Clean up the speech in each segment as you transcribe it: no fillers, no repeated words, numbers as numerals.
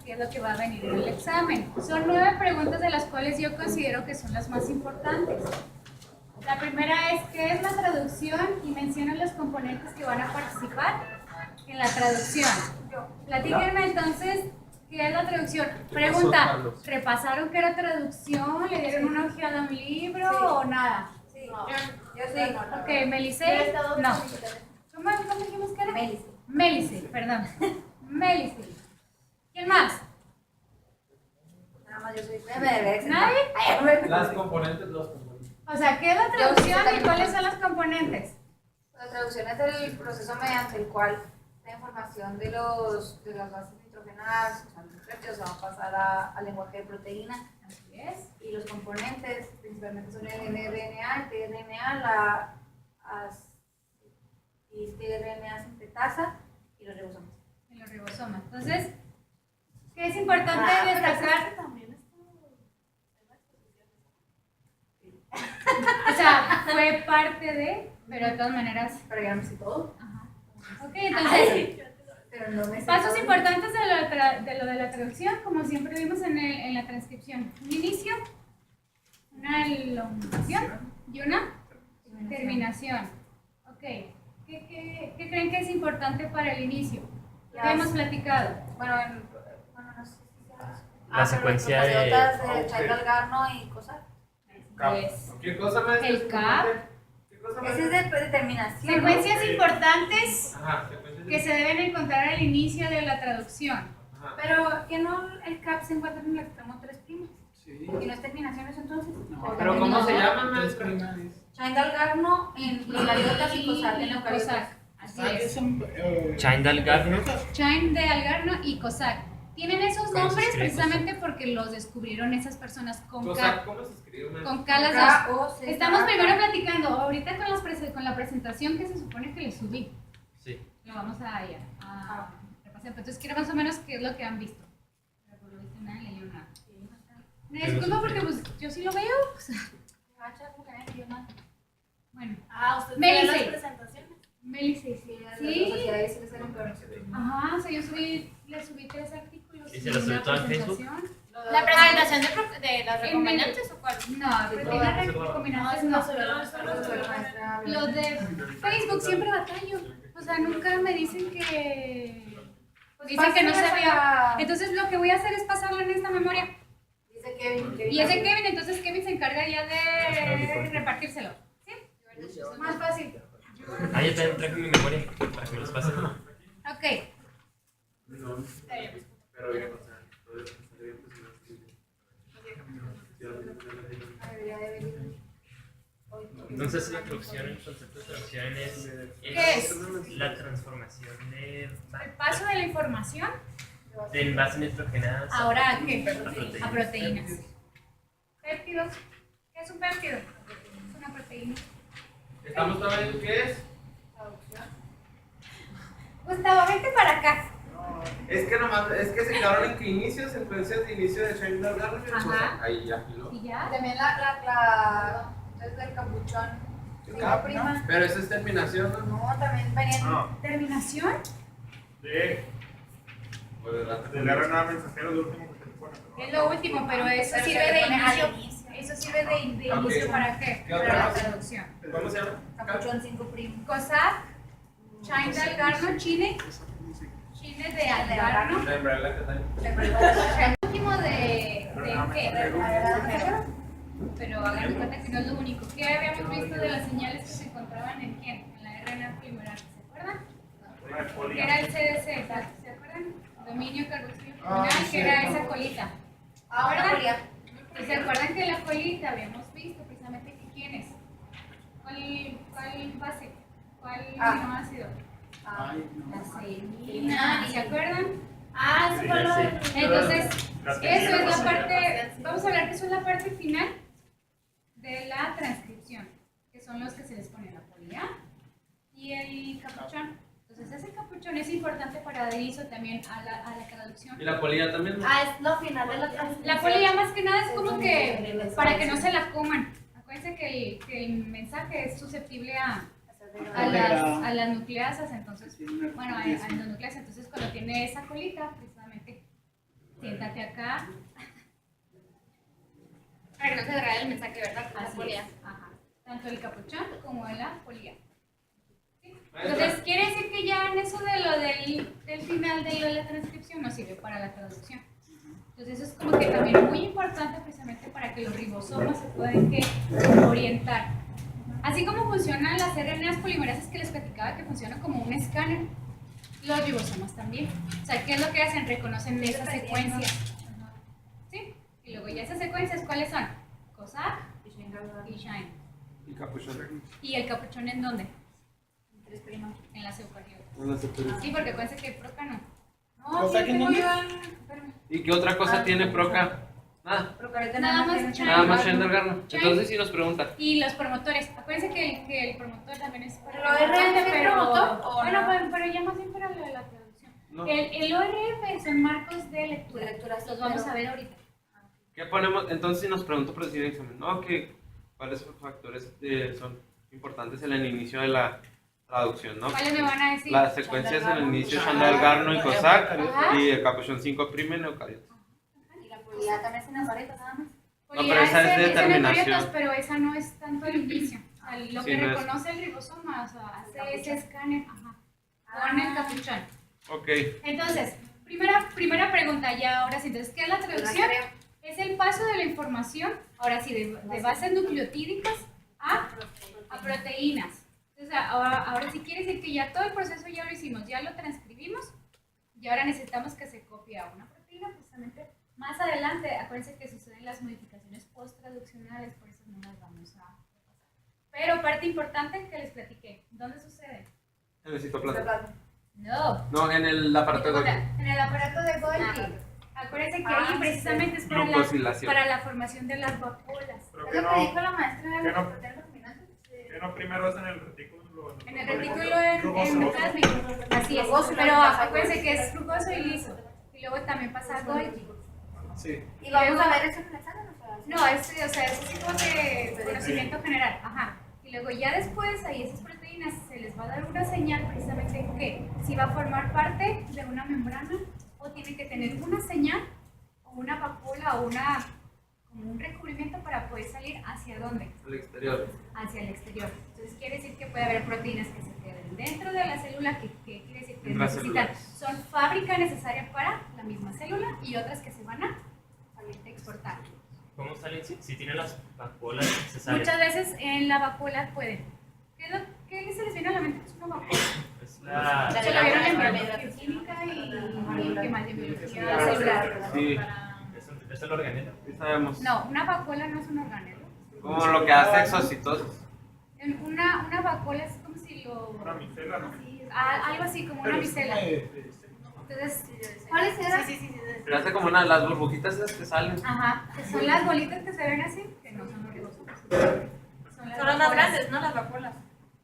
qué es lo que va a venir en el examen. Son 9 preguntas de las cuales yo considero que son las más importantes. La primera es, ¿qué es la traducción? Y menciona los componentes que van a participar en la traducción. Platíquenme entonces, ¿qué es la traducción? Pregunta, ¿repasaron qué era traducción? ¿Le dieron una ojeada a un libro o nada? Sí, No. yo sí. Ok, Melisei, no. ¿Cómo dijimos que era? Melisei, perdón. Melisei. ¿Quién más? Nada más yo soy. ¿Nadie? Las componentes, los componentes. O sea, ¿qué es la traducción y cuáles son los componentes? La traducción es el proceso mediante el cual la información de las bases nitrogenadas, se va a pasar al lenguaje de proteína. Así es. Y los componentes principalmente son el mRNA, el tRNA, la tRNA sintetasa y los ribosomas. En los ribosomas. Entonces, ¿qué es importante destacar? O sea, fue parte de, pero de todas maneras. Pero ya no sé todo. Ajá. Ok, entonces, Pero no me sé pasos todo. importantes de lo de la traducción, como siempre vimos en la transcripción. Un inicio, una elongación y una terminación. Ok, ¿qué creen que es importante para el inicio? ¿Qué hemos platicado? Bueno, no sé si sea La secuencia de- de Chaidal-Garno y cosas. Pues, ¿Qué cosa más? el CAP. ¿Qué cosa más? Ese es de determinación. Secuencias importantes Ajá, secuencias. que se deben encontrar al inicio de la traducción. Ajá. Pero que no el CAP se encuentra en el extremo 3'. Sí. ¿Y no es terminaciones entonces? No, pero ¿cómo se llama, maestra? Chaindal-Garno en procariotas y COSAC en eucariotas. COSAC, así es. Chaindal-Garno. Chain de Algarno y COSAC. Tienen esos ¿Cómo se nombres escribe precisamente porque los descubrieron esas personas con Cosa, K. ¿cómo se escribe, maestra? Con K las dos. K-O-C-A-K. Estamos primero platicando, ahorita con la presentación que se supone que les subí. Sí. Lo vamos a repasar. Entonces quiero más o menos qué es lo que han visto. Pero por lo visto nada, leí nada. Me disculpo porque pues yo sí lo veo. O sea, bueno, ¿usted Meli, ve las sí. presentaciones? Melisei, sí. Sí. Sí. Ajá, o sea, le subí 3 artículos. ¿Y se los subió todo en Facebook? presentación. ¿La presentación de las recomendantes o cuál? No, proteínas recombinantes no. Los de Facebook siempre batallo. O sea, nunca me dicen que. Dicen que no se vea. Entonces lo que voy a hacer es pasarlo en esta memoria. Dice Kevin. Y es de Kevin, entonces Kevin se encarga ya de repartírselo. ¿Sí? Más fácil. Ah, yo también traje mi memoria para que me los pase. Ok. Pero bien, o sea, todo eso sale bien, pues, no Entonces la traducción, el concepto de traducción ¿Qué es? la transformación de El paso de la información. envases nitrogenadas Ahora, ¿a qué? proteínas. A proteínas. Péptidos. ¿Qué es un péptido? Es una proteína. Estamos todavía, ¿qué es? Gustavo, vente para acá. Es que nomás, es que se quedaron en que inicio, secuencias de inicio de Chaindal-Garno y Ajá. ahí ya, ¿no? ¿Y ya? También la es del capuchón. El Sí, cap, prima. Pero eso es terminación, ¿no? No, también venían. ¿Terminación? Pues, Del RNA mensajero, lo último que se pone. Es lo último, pero eso Pero sirve se le de pone al inicio. inicio. Eso sirve de Ok. inicio para qué? ¿Qué otra Para la cosa? traducción. ¿Cómo se llama? Capuchón 5'. COSAC, Chaindal-Garno, Chine de Algarno. La umbrella que está ahí. El último de qué? Pero hagan de cuenta que no es lo único. ¿Qué habíamos visto de las señales que se encontraban en quién? En la RNA polimerasa, ¿se acuerdan? Que era el CDC, ¿se acuerdan? Dominio carboxilo final, que era esa colita. Ahora María. ¿Y se acuerdan que en la colita habíamos visto precisamente que quién es? ¿Cuál base? ¿Cuál aminoácido? La ceina. ¿Se acuerdan? Eso fue lo de... Entonces, eso es la parte, vamos a hablar que eso es la parte final de la transcripción, que son los que se les pone la polía y el capuchón. Entonces, ese capuchón es importante para dar inicio también a la traducción. Y la polilla también, ¿no? Es lo final de la transcripción. La polilla más que nada es como que para que no se la coman. Acuérdense que el mensaje es susceptible a las nucleasas, entonces, bueno, a endonucleasas, entonces cuando tiene esa colita, precisamente, siéntate acá. Para que no se grabe el mensaje, ¿verdad? La Así polía. es. Ajá. Tanto el capuchón como la polía. ¿Sí? Entonces, quiere decir que ya en eso de lo del final de lo de la transcripción nos sirve para la traducción. Entonces, eso es como que también muy importante precisamente para que los ribosomas se puedan orientar. Así como funcionan las RNAs polimerasas que les platicaba que funcionan como un escáner, los ribosomas también. O sea, ¿qué es lo que hacen? Reconocen esa secuencia. ¿Sí? Y luego ya esas secuencias, ¿cuáles son? COSAC y SHINE. Y capuchón. ¿Y el capuchón en dónde? Tres primos. En las eucariotas. No, no sé, pero- Sí, porque acuérdense que proca no. No, ¿COSAC sí, en tengo dónde? yo espérame. ¿Y qué otra cosa tiene Proca? Nada. Pero que ahorita Nada más tiene China. Nada más Shine del Garno. Shine. Entonces sí nos pregunta. Y los promotores. Acuérdense que el promotor también es para ¿Pero ORF es promotor o bueno, no? pero ya más bien para lo de la traducción. No. El ORF son marcos de lectura. De lectura, sí, Los vamos pero- a ver ahorita. ¿Qué ponemos? Entonces si nos pregunta por decir examen, ¿no? Que ¿cuáles factores son importantes en el inicio de la traducción, no? ¿Cuáles me van a decir? Las secuencias en el inicio, Chandal Garno y COSAC, Ajá. y el capuchón 5' en eucariotas. Y la polía también es en las varetas, nada más. Polía pero esa es en determinación. eucariotas, pero esa no es tanto el inicio. O sea, lo Sí, que no es. reconoce el ribosoma, o sea, hace ese capuchón. escáner con el capuchón. Ok. Entonces, primera pregunta ya, ahora sí. Entonces, ¿qué es la traducción? Es el paso de la información, ahora sí, de bases nucleotídicas a proteínas. Entonces, ahora sí quiere decir que ya todo el proceso ya lo hicimos, ya lo transcribimos y ahora necesitamos que se copie a una proteína, precisamente más adelante. Acuérdense que suceden las modificaciones post-traduccionales, por eso no las vamos a repasar. Pero parte importante que les platiqué, ¿dónde sucede? En el citoplasma. No, No, en el aparato de Golgi. en el aparato de Golgi. Acuérdense que ahí precisamente es para Glucosilación. la formación de las vacuolas. Pero Es que lo que dijo no, la maestra de que los no. proteínas recombinantes. que no primero es en el retículo. En el retículo endoplásmico. Así es, Rugoso y pero luego pasa acuérdense Golgi. que es rugoso y liso. Y luego también pasa a Golgi. Sí. Y vamos a ver eso en el examen, o sea, No, o sea, es así como de conocimiento general. Ajá. Y luego ya después ahí esas proteínas se les va a dar una señal precisamente que si va a formar parte de una membrana o tiene que tener una señal o una vacuola o como un recubrimiento para poder salir hacia dónde, Al exterior. hacia el exterior. Entonces quiere decir que puede haber proteínas que se queden dentro de la célula, que quiere decir que necesitan, Intracelular. son fábrica necesaria para la misma célula y otras que se van a exportar. ¿Cómo salen si tienen las vacuolas necesarias? Muchas veces en la vacuola pueden. ¿Qué se les viene a la mente? Es una vacuola. Es la... Se la vieron en bioquímica y ¿qué más? De biología celular. Sí, Es el organelo. sí sabemos. No, una vacuola no es un organelo. Como lo que hace exocitosis. Una vacuola es como si lo... Una micela, ¿no? algo así, como una micela. Entonces, ¿cuáles eran? Sí. Se hace como las burbujitas esas que salen. Ajá, que son las bolitas que se ven así, que no son los ribosomas. Son Son las más vacuolas. grandes, ¿no? Las vacuolas.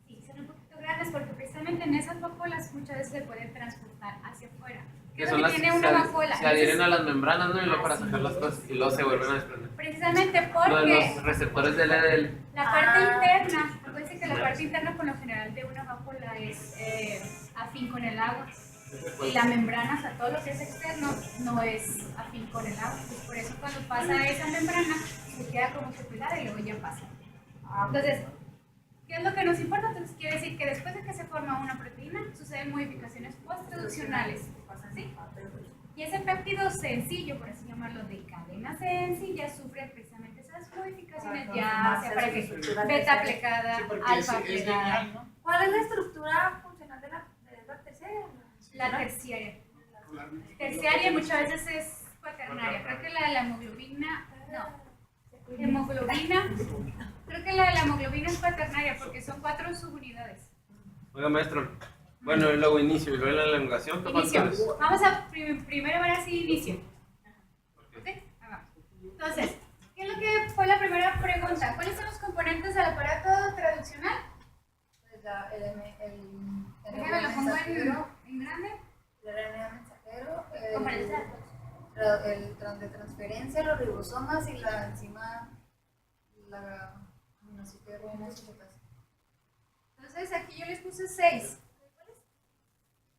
Sí, son un poquito grandes porque precisamente en esas vacuolas muchas veces se pueden transportar hacia afuera. ¿Qué Que es son lo que las tiene una vacuola? se adhieren Entonces, a las membranas, ¿no? Y luego para Así sacar las cosas y luego se vuelven a desprender. precisamente Lo de porque los receptores del EDL. la parte interna, acuérdense que la parte interna por lo general de una vacuola es afín con el agua. Y la membrana, o sea, todo lo que es externo no es afín con el agua. Pues por eso cuando pasa esa membrana se queda como que pegada y luego ya pasa. Entonces, ¿qué es lo que nos importa? Entonces quiere decir que después de que se forma una proteína, suceden modificaciones post-traduccionales. ¿Sí? Y ese péptido sencillo, por así llamarlo, de cadena sencilla, sufre precisamente esas modificaciones, ya sea para que beta plegada, Sí, porque alfa es plegada, lineal, ¿no? ¿Cuál es la estructura funcional de la tercera? la terciaria. Terciaria muchas veces es cuaternaria. Creo que la de la hemoglobina, no, hemoglobina, creo que la de la hemoglobina es cuaternaria porque son 4 subunidades. Oiga, maestro. Bueno, y luego inicio y luego la elongación. ¿Qué Inicio. factores? Vamos a primero ver así inicio. ¿Ok? Ahí va. Entonces, ¿qué es lo que fue la primera pregunta? ¿Cuáles son los componentes del aparato traduccional? Pues ya el Déjame lo pongo en grande. el RNA mensajero, Conferencia de datos. el de transferencia, los ribosomas y la enzima, la aminoácido RNA sintetasa. Entonces, aquí yo les puse 6.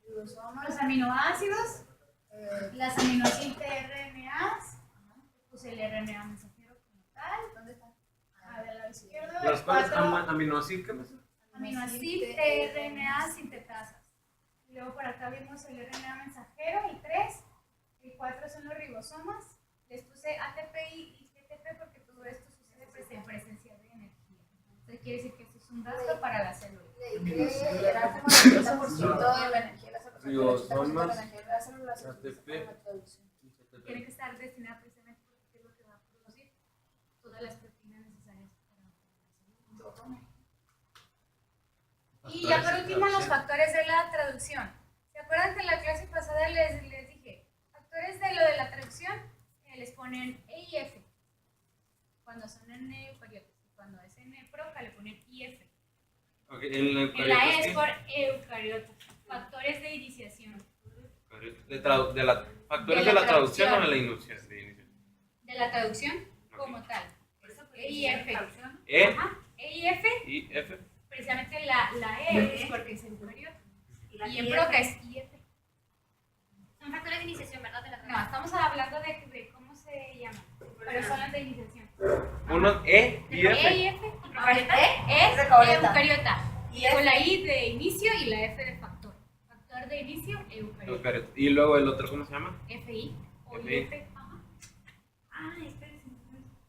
Ribosomas, Los aminoácidos, las aminoácidos RNA aminoácido, ¿qué más? Aminoácido, tRNA sintetasas. Y luego por acá vimos el RNA mensajero, el 3. El 4 son los ribosomas. Les puse ATP y GTP porque todo esto sucede en presencia de energía. Entonces quiere decir que esto es un gasto para la célula. Era como el 80% de la energía de la célula. Ribosomas, La energía de la célula se utiliza ATP. para la traducción. Tiene que estar destinada precisamente porque es lo que va a producir todas las proteínas necesarias para la célula. Y ya por último, los factores de la traducción. ¿Se acuerdan que en la clase pasada les dije? Factores de lo de la traducción les ponen E y F. Cuando son en eucariotas. Y cuando es en proca le ponen IF. Ok, en la En la E es por eucariota. Factores de iniciación. factores de la traducción o de la iniciación. De la traducción como tal. E y F. E Ajá. E y F. y F. Precisamente la E es porque es eucariota. Y en proca es IF. Son factores de iniciación, ¿verdad? De la No, estamos hablando de cómo se llama. Pero son las de iniciación. Uno E y E F. y F. E Es de eucariota. eucariota. Y F. Con la I de inicio y la F de factor. Factor de inicio, eucariota. Eucariota. Y luego el otro, ¿cómo se llama? FI o FI. IF. Ajá. Ah, espérense.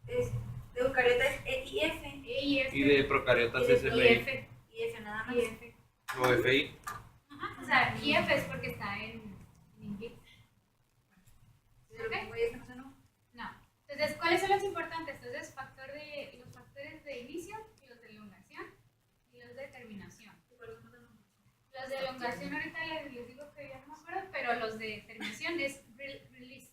Entonces, de eucariota es E y F. E y F. Y de procariotas es Y FI F. Y F nada más. Y F. o FI. Ajá. O sea, IF es porque está en inglés. Pero güey, no sé, no. No. Entonces, ¿cuáles son los importantes? Entonces, los factores de inicio, los de elongación y los de terminación. Los de elongación ahorita les digo que ya no me acuerdo, pero los de terminación es release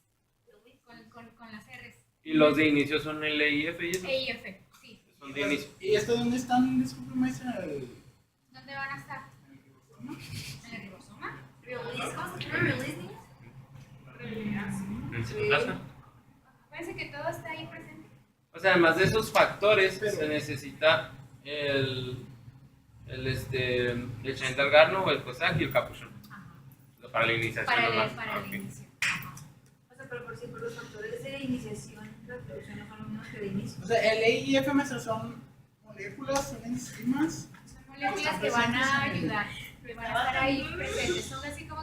con las R's. Y los de inicio son L y F y eso. E y F, sí. Son de inicio. ¿Y esto dónde están? Disculpe, maestra. ¿Dónde van a estar? En el ribosoma. En citoplasma. Acuérdense que todo está ahí presente. O sea, además de esos factores, se necesita el Chantal Garno o el COSAC y el Capuchón. Ajá. Para la iniciación Para nomás. el Ok. inicio. O sea, pero por ejemplo, los factores de iniciación y traducción no son los mismos que de inicio. O sea, el E y F, maestra, son moléculas, son enzimas. Son moléculas que van a ayudar, que van a estar ahí presentes. Son así como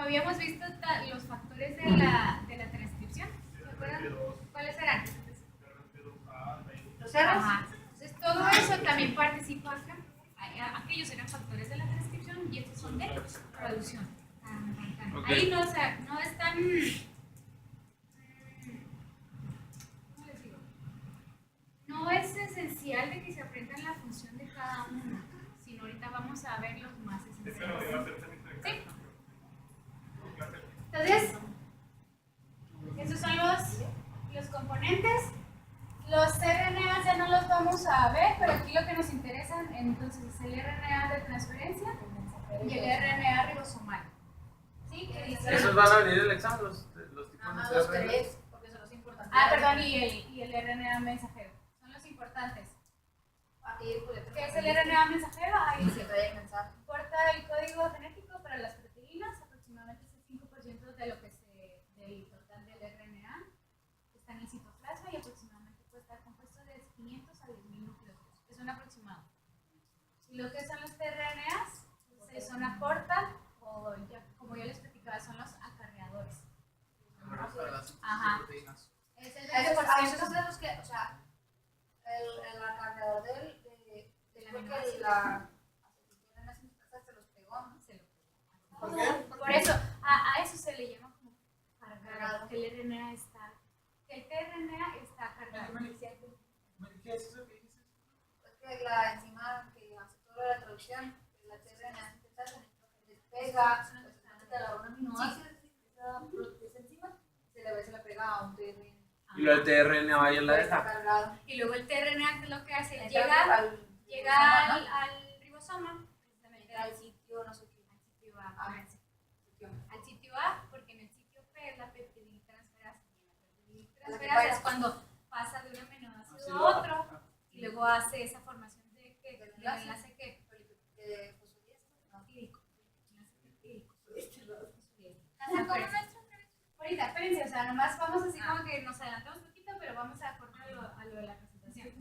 habíamos visto los factores de la transcripción. ¿Se acuerdan? ¿Cuáles eran? Los cerros. Ajá. Entonces todo eso también participa acá. Aquellos eran factores de la transcripción y estos son de traducción. Ok. Ahí no, o sea, no es tan... ¿Cómo les digo? No es esencial de que se aprendan la función de cada uno, sino ahorita vamos a ver los más Pero iba a esenciales. ser Sí. Entonces, esos son los componentes. Los RNA ya no los vamos a ver, pero aquí lo que nos interesa entonces es el RNA de transferencia y el RNA ribosomal. ¿Sí? Que dice- ¿Esos van a venir el examen? Los Nada más tipos los de RNA. tres, porque son los importantes. Ah, perdón, y el RNA mensajero. Son los importantes. Aquí, pues, ¿Qué es el RNA mensajero? Ahí Se trae el mensaje. importa el código genético para las proteínas, aproximadamente es el 5% de lo que del total del RNA que está en el citoplasma y aproximadamente puede estar compuesto de 500 a 10.000 nucleótidos. Es un aproximado. Y lo que son los tRNAs, son aporta o como ya les platicaba, son los acarreadores. Ajá. Es el Esos 20%. son los que, o sea, el acarreador de la creo que aminoácido. la se los pegó, ¿no? Se lo- ¿Por qué? Por eso, a eso se le llama como cargado, que el RNA está, que el tRNA está cargado. ¿Qué es eso que dices? Es que la enzima que hace toda la traducción, la tRNA sintetasa, despega, pues la un aminoácido, esa enzima, se le pega a un tRNA. Y lo del tRNA va y la Está deja. cargado. Y luego el tRNA, ¿qué es lo que hace? Entra Llega al al ribosoma, precisamente al sitio, no sé qué. al sitio A. Ah, Al sitio A, porque en el sitio P es la peptidiltransferasa. Y la La que peptidiltransferasa pasa. es cuando pasa de un aminoácido a otro y luego hace esa formación de ¿qué? Del Del enlace. enlace que peptídico. Enlace peptídico. Ahorita, espérense, o sea, nomás vamos así como que nos adelantamos un poquito, pero vamos a cortar a lo de la presentación.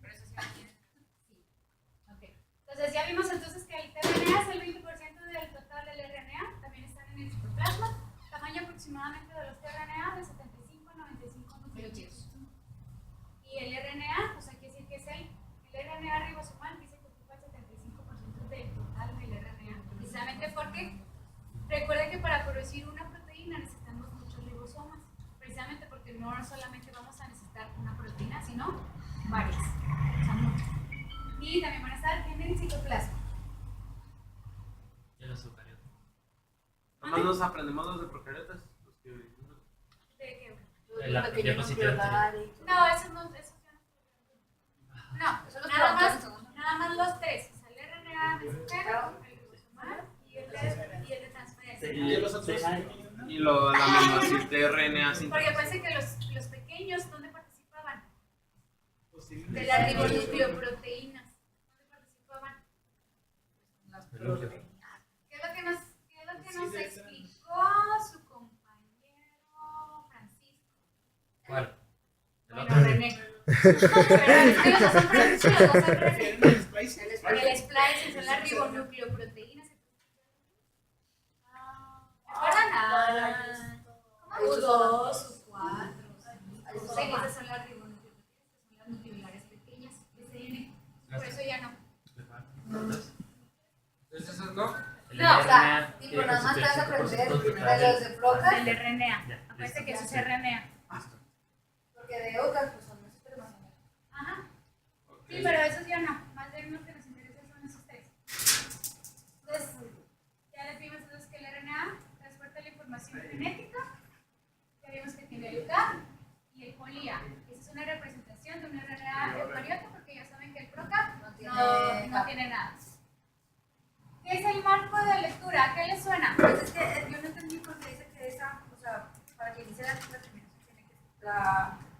Por eso sí. Sí. Entonces ya vimos entonces que el tRNA es el 20% del total del RNA, también están en el citoplasma, tamaño aproximadamente de los tRNA de 75 a 95 nucleótidos. Y el RNA, pues aquí decir que es el RNA ribosomal, dice que ocupa el 75% del total del RNA, precisamente porque recuerden que para producir una proteína necesitamos muchos ribosomas, precisamente porque no solamente vamos a necesitar una proteína, sino varias, o sea, muchas. Y también van a estar en el citoplasma. Y los eucariotas. Nada más nos aprendemos los de procariotas. Los que... ¿De qué? En la diapositiva anterior. No, esos ya no. No, Eso los nada preguntamos. más los tres. O sea, el RNA mensajero, el ribosomal y el de transferencia. Y los otros la aminoácido tRNA Porque parece que los pequeños, ¿dónde participaban? posiblemente. De las ribonucleoproteínas. ¿Dónde participaban? El núcleo. ¿Qué es lo que nos explicó su compañero Francisco? ¿Cuál? El Bueno, otro. René. Pero es que los dos son Francisco y los dos son René. El splicing. El splicing son las ribonucleoproteínas. ¿Recuerdan? U2, U4. Esas son las ribonucleoproteínas, que son las nucleolares pequeñas. SN. Por eso ya no. Entonces, ¿Entonces eso no? el No, o sea, RNA tipo, tiene nada más te vas a constituir aprender 5% de total los del- de Procas, El RNA. Ya, Acuérdense listo. que eso es RNA. Listo. porque de Eucas pues son los espermatozoides. Ajá. Sí, pero esos ya no. Más bien lo que nos interesa son esos tres. Entonces, ya les vimos entonces que el RNA transporta la información genética. Ya vimos que tiene el CAP y el poli-A. Esa es una representación de un RNA eucariota porque ya saben que el PROCAP No tiene no tiene nada. ¿Qué es el marco de lectura? ¿A qué les suena? Pues es que yo no entendí por qué dice que esa, o sea, para que inicie la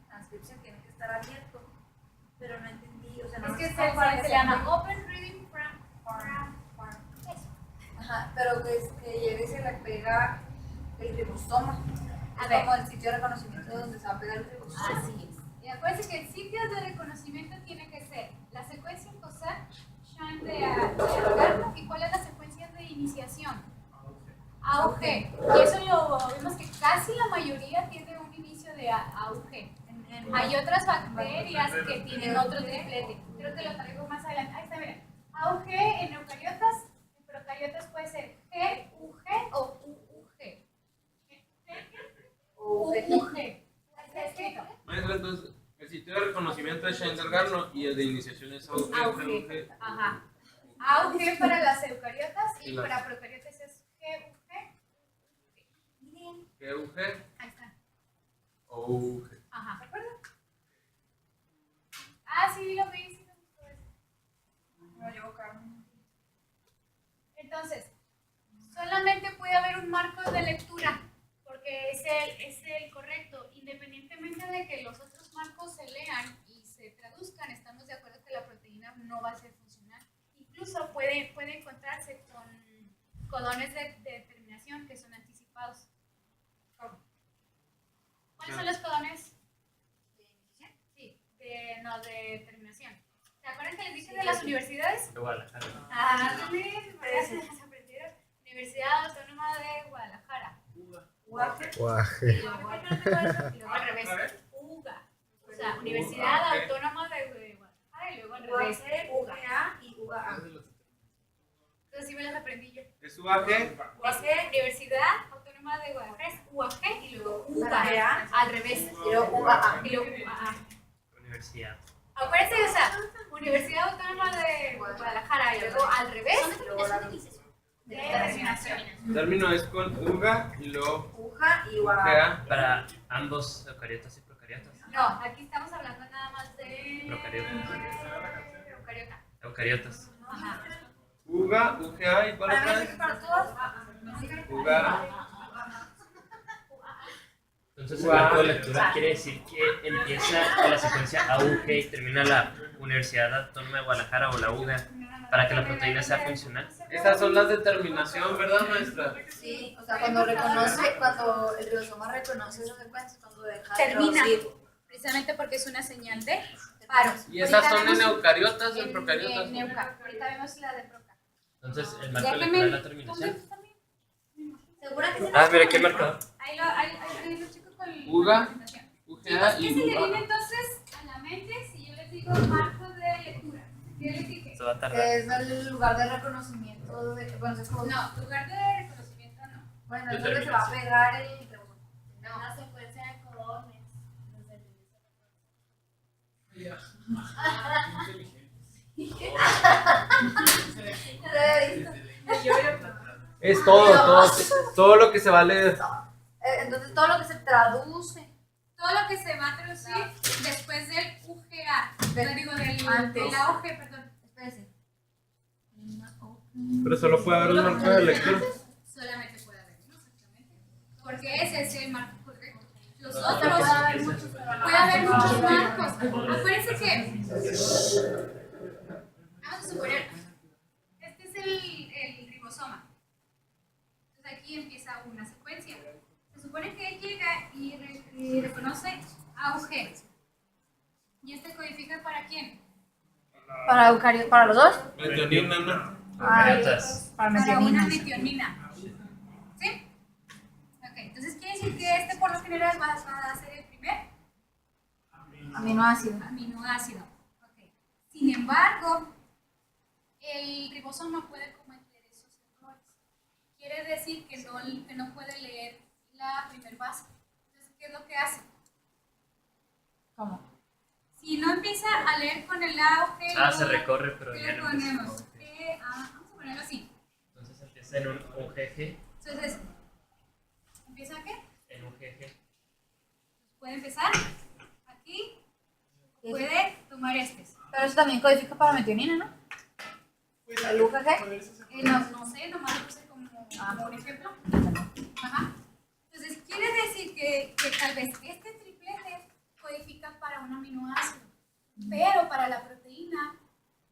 transcripción tiene que estar abierto, pero no entendí, o sea, no Es que sé cómo para se que llama Open Reading from eso. Ajá, pero que llegue y se le pega el ribosoma. A Es ver. como el sitio de reconocimiento donde se va a pegar el ribosoma. Así es. Y acuérdense que el sitio de reconocimiento tiene que ser la secuencia en COSAC, Shine de Algarno, y cuál es la secuencia de iniciación. AUG. Y eso lo vimos que casi la mayoría tiene un inicio de AUG. Hay otras bacterias que tienen otro triplete. Creo que lo traigo más adelante. Ahí está, miren. AUG en eucariotas, en procariotas puede ser G, UG o UUG. UUG. Ahí está escrito. Maestra, entonces, el sitio de reconocimiento es Schendergarno y el de iniciación es AUG. AUG. Ajá. AUG para las eucariotas y Y las- para procariotas es GUG. GUG Ahí está. o UG. Ajá. ¿Se acuerdan? Ah, sí, lo vi, sí me gustó eso. No, yo, Carmen. Entonces, solamente puede haber un marco de lectura, porque es el correcto. Independientemente de que los otros marcos se lean y se traduzcan, estamos de acuerdo que la proteína no va a ser funcional. Incluso puede encontrarse con codones de terminación que son anticipados. ¿Cuáles son los codones? Sí, de terminación. ¿Se acuerdan que les dije de las universidades? De Guadalajara. Ah, también, se las aprendieron. Universidad Autónoma de Guadalajara. Guaje. Y luego al revés. UGA. O sea, Universidad Autónoma de Guadalajara y luego al revés. UGA y UGA. Entonces sí me las aprendí yo. ¿Es UAG? Es Universidad Autónoma de Guadalajara es UAG y luego UGA. Al revés. Y luego UAA. Y luego UAA. Universidad. Acuérdense, o sea, Universidad Autónoma de Guadalajara y luego al revés. De terminación. El término es con UGA y luego UJA y UAA. UGA. Para ambos eucariotas y procariotas. No, aquí estamos hablando nada más de eucariota. Eucariotas. Ajá. UGA, UGA y ¿cuál Para otra mí vez? es para todos. UGA. Entonces, el marco de lectura quiere decir que empieza con la secuencia AUG y termina la Universidad Autónoma de Guadalajara o la UGA para que la proteína sea funcional. Esas son las de terminación, ¿verdad, maestra? Sí, o sea, cuando el ribosoma reconoce esa secuencia, cuando deja de Termina. producir. Precisamente porque es una señal de paros. ¿Y esas Ahorita son en vemos eucariotas o en procariotas? en Neuca. Ahorita vemos la de Proca. Entonces, el marco Déjenme- electoral de la terminación. ¿Tú también? ¿Segura que se Ah, mira, qué marcador. Ahí lo checo con Uga. la presentación. UGA Chicos, ¿qué y se le viene UGA. entonces a la mente si yo les digo marcos de lectura? ¿Qué les dije? Esto va a tardar. es el lugar de reconocimiento de, bueno, es como, No, lugar de reconocimiento no. bueno, es donde se va a pegar el rebotón. No. Una secuencia de codones. Es todo lo que se va a leer. Entonces todo lo que se traduce Todo lo que se va a traducir después del UGA. Del- Digo, antes. de la OG, perdón. espérese. Pero solo puede haber un marco de lectura. Solamente puede haber uno, exactamente. Porque ese es el marco correcto. Los Ah, otros puede haber muchos, puede haber muchos marcos. Acuérdense que vamos a suponer, este es el ribosoma. Entonces aquí empieza una secuencia. Se supone que él llega y reconoce AUG. ¿Y este codifica para quién? Para eucariotas, para los dos. Metionina, ¿no? Eucariotas. Para Para una metionina. metionina. ¿Sí? Ok, entonces quiere decir que este por lo general va a ser el primer Aminoácido. aminoácido. Ok. Sin embargo, el ribosoma puede cometer esos errores. Quiere decir que no puede leer la primer base. Entonces, ¿qué es lo que hace? ¿Cómo? Si no empieza a leer con el A o G, Ah, se recorre, pero ¿qué ya le no empieza. ponemos? Vamos a ponerlo así. Entonces empieza en un GG. Entonces, ¿empieza a qué? En un GG. Puede empezar aquí, puede tomar estos. Pero eso también codifica para metionina, ¿no? ¿El UGG? No sé, nomás lo puse como un ejemplo. Ajá. Entonces, quiere decir que tal vez este triplete codifica para un aminoácido, pero para la proteína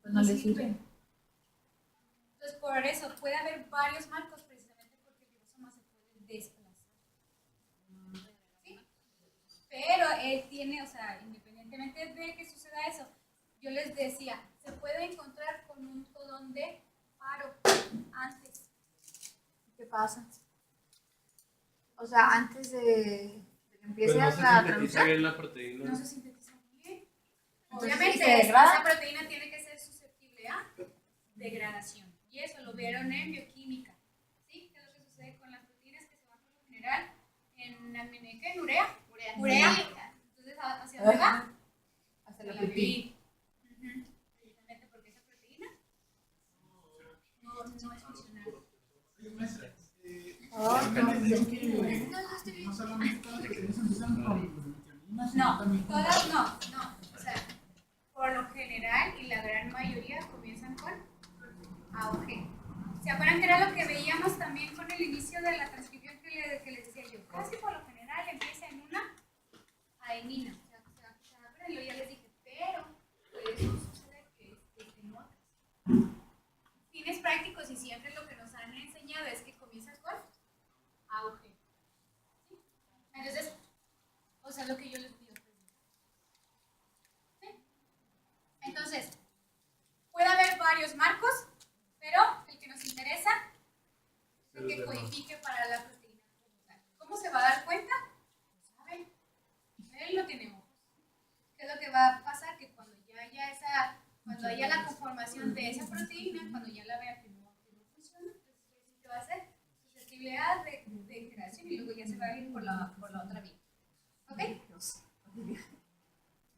Pues no le sirve. Entonces, por eso puede haber varios marcos precisamente porque el ribosoma se puede desplazar. ¿Sí? Pero él tiene, o sea, independientemente de que suceda eso, yo les decía, se puede encontrar con un codón de paro antes. ¿Qué pasa? O sea, antes de que empiece Pues no se la sintetiza traducción. bien la proteína. No se sintetiza bien. Entonces, Obviamente, ¿se degrada? esa proteína tiene que ser susceptible a degradación. Y eso lo vieron en bioquímica. ¿Sí? ¿Qué es lo que sucede con las proteínas que se van por lo general en urea? Urea. Entonces, ¿hacia dónde va? Hasta la pipí. Ujú. Precisamente porque esa proteína no es funcional. No solamente todas las proteínas empiezan con metionina, sino No, también con todas no. O sea, por lo general y la gran mayoría comienzan con AUG. ¿Se acuerdan que era lo que veíamos también con el inicio de la transcripción que les decía yo? Casi por lo general empieza en una adenina. O sea, pero yo ya les dije, pero eso sucede que en otras. Fines prácticos y siempre lo que nos han enseñado es que comienza con AUG. ¿Sí? Entonces, o sea, lo que yo les pido. ¿Sí? Entonces, puede haber varios marcos, pero el que nos interesa es el que codifique para la proteína como tal. ¿Cómo se va a dar cuenta? No saben. Él no tiene ojos. ¿Qué es lo que va a pasar? Que cuando haya la conformación de esa proteína, cuando ya la vea que no funciona, entonces ¿qué va a hacer? Susceptibilidad de integración y luego ya se va a ir por la otra vía. ¿Ok?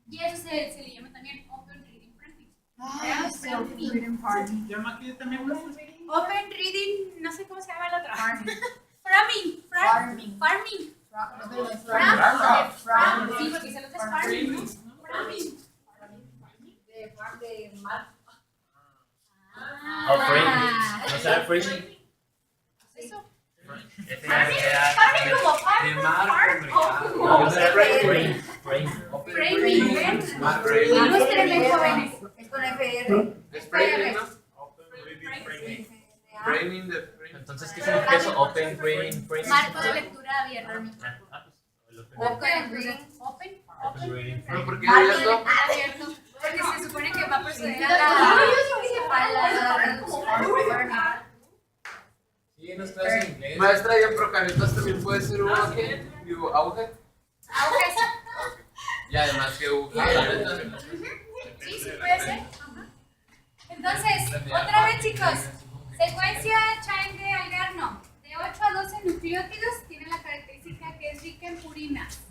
Y eso se le llama también Open Reading Printing. llama aquí también Open Reading, no sé cómo se llama la otra. Farming. Farming. Farming. Farming. Farming. Sí, porque se lo es farming, ¿no? Farming. De mar. O framing. ¿No será framing? Eso. Farming como De marco, No, será Frame. Framing, ¿ven? Framing. Vamos bien jóvenes. Es con FR. Es framing, ¿no? Open Reading Framing. Framing de framing. Entonces, ¿qué significa eso? Open Reading Framing. Marco de lectura abierta. Pues, el Open Reading. Open Open Reading ¿Pero Framing. por qué Marco de abierto? abierto. que se supone que va a proceder a la Sí, nos clases en inglés. Maestra, ¿y en procariotas también puede ser auge? Digo, auge. Y además que auge. Sí, sí puede ser. Ajá. Entonces, otra vez, chicos. Secuencia Chain de Algarno. De 8 a 12 nucleótidos tiene la característica que es rica en purinas.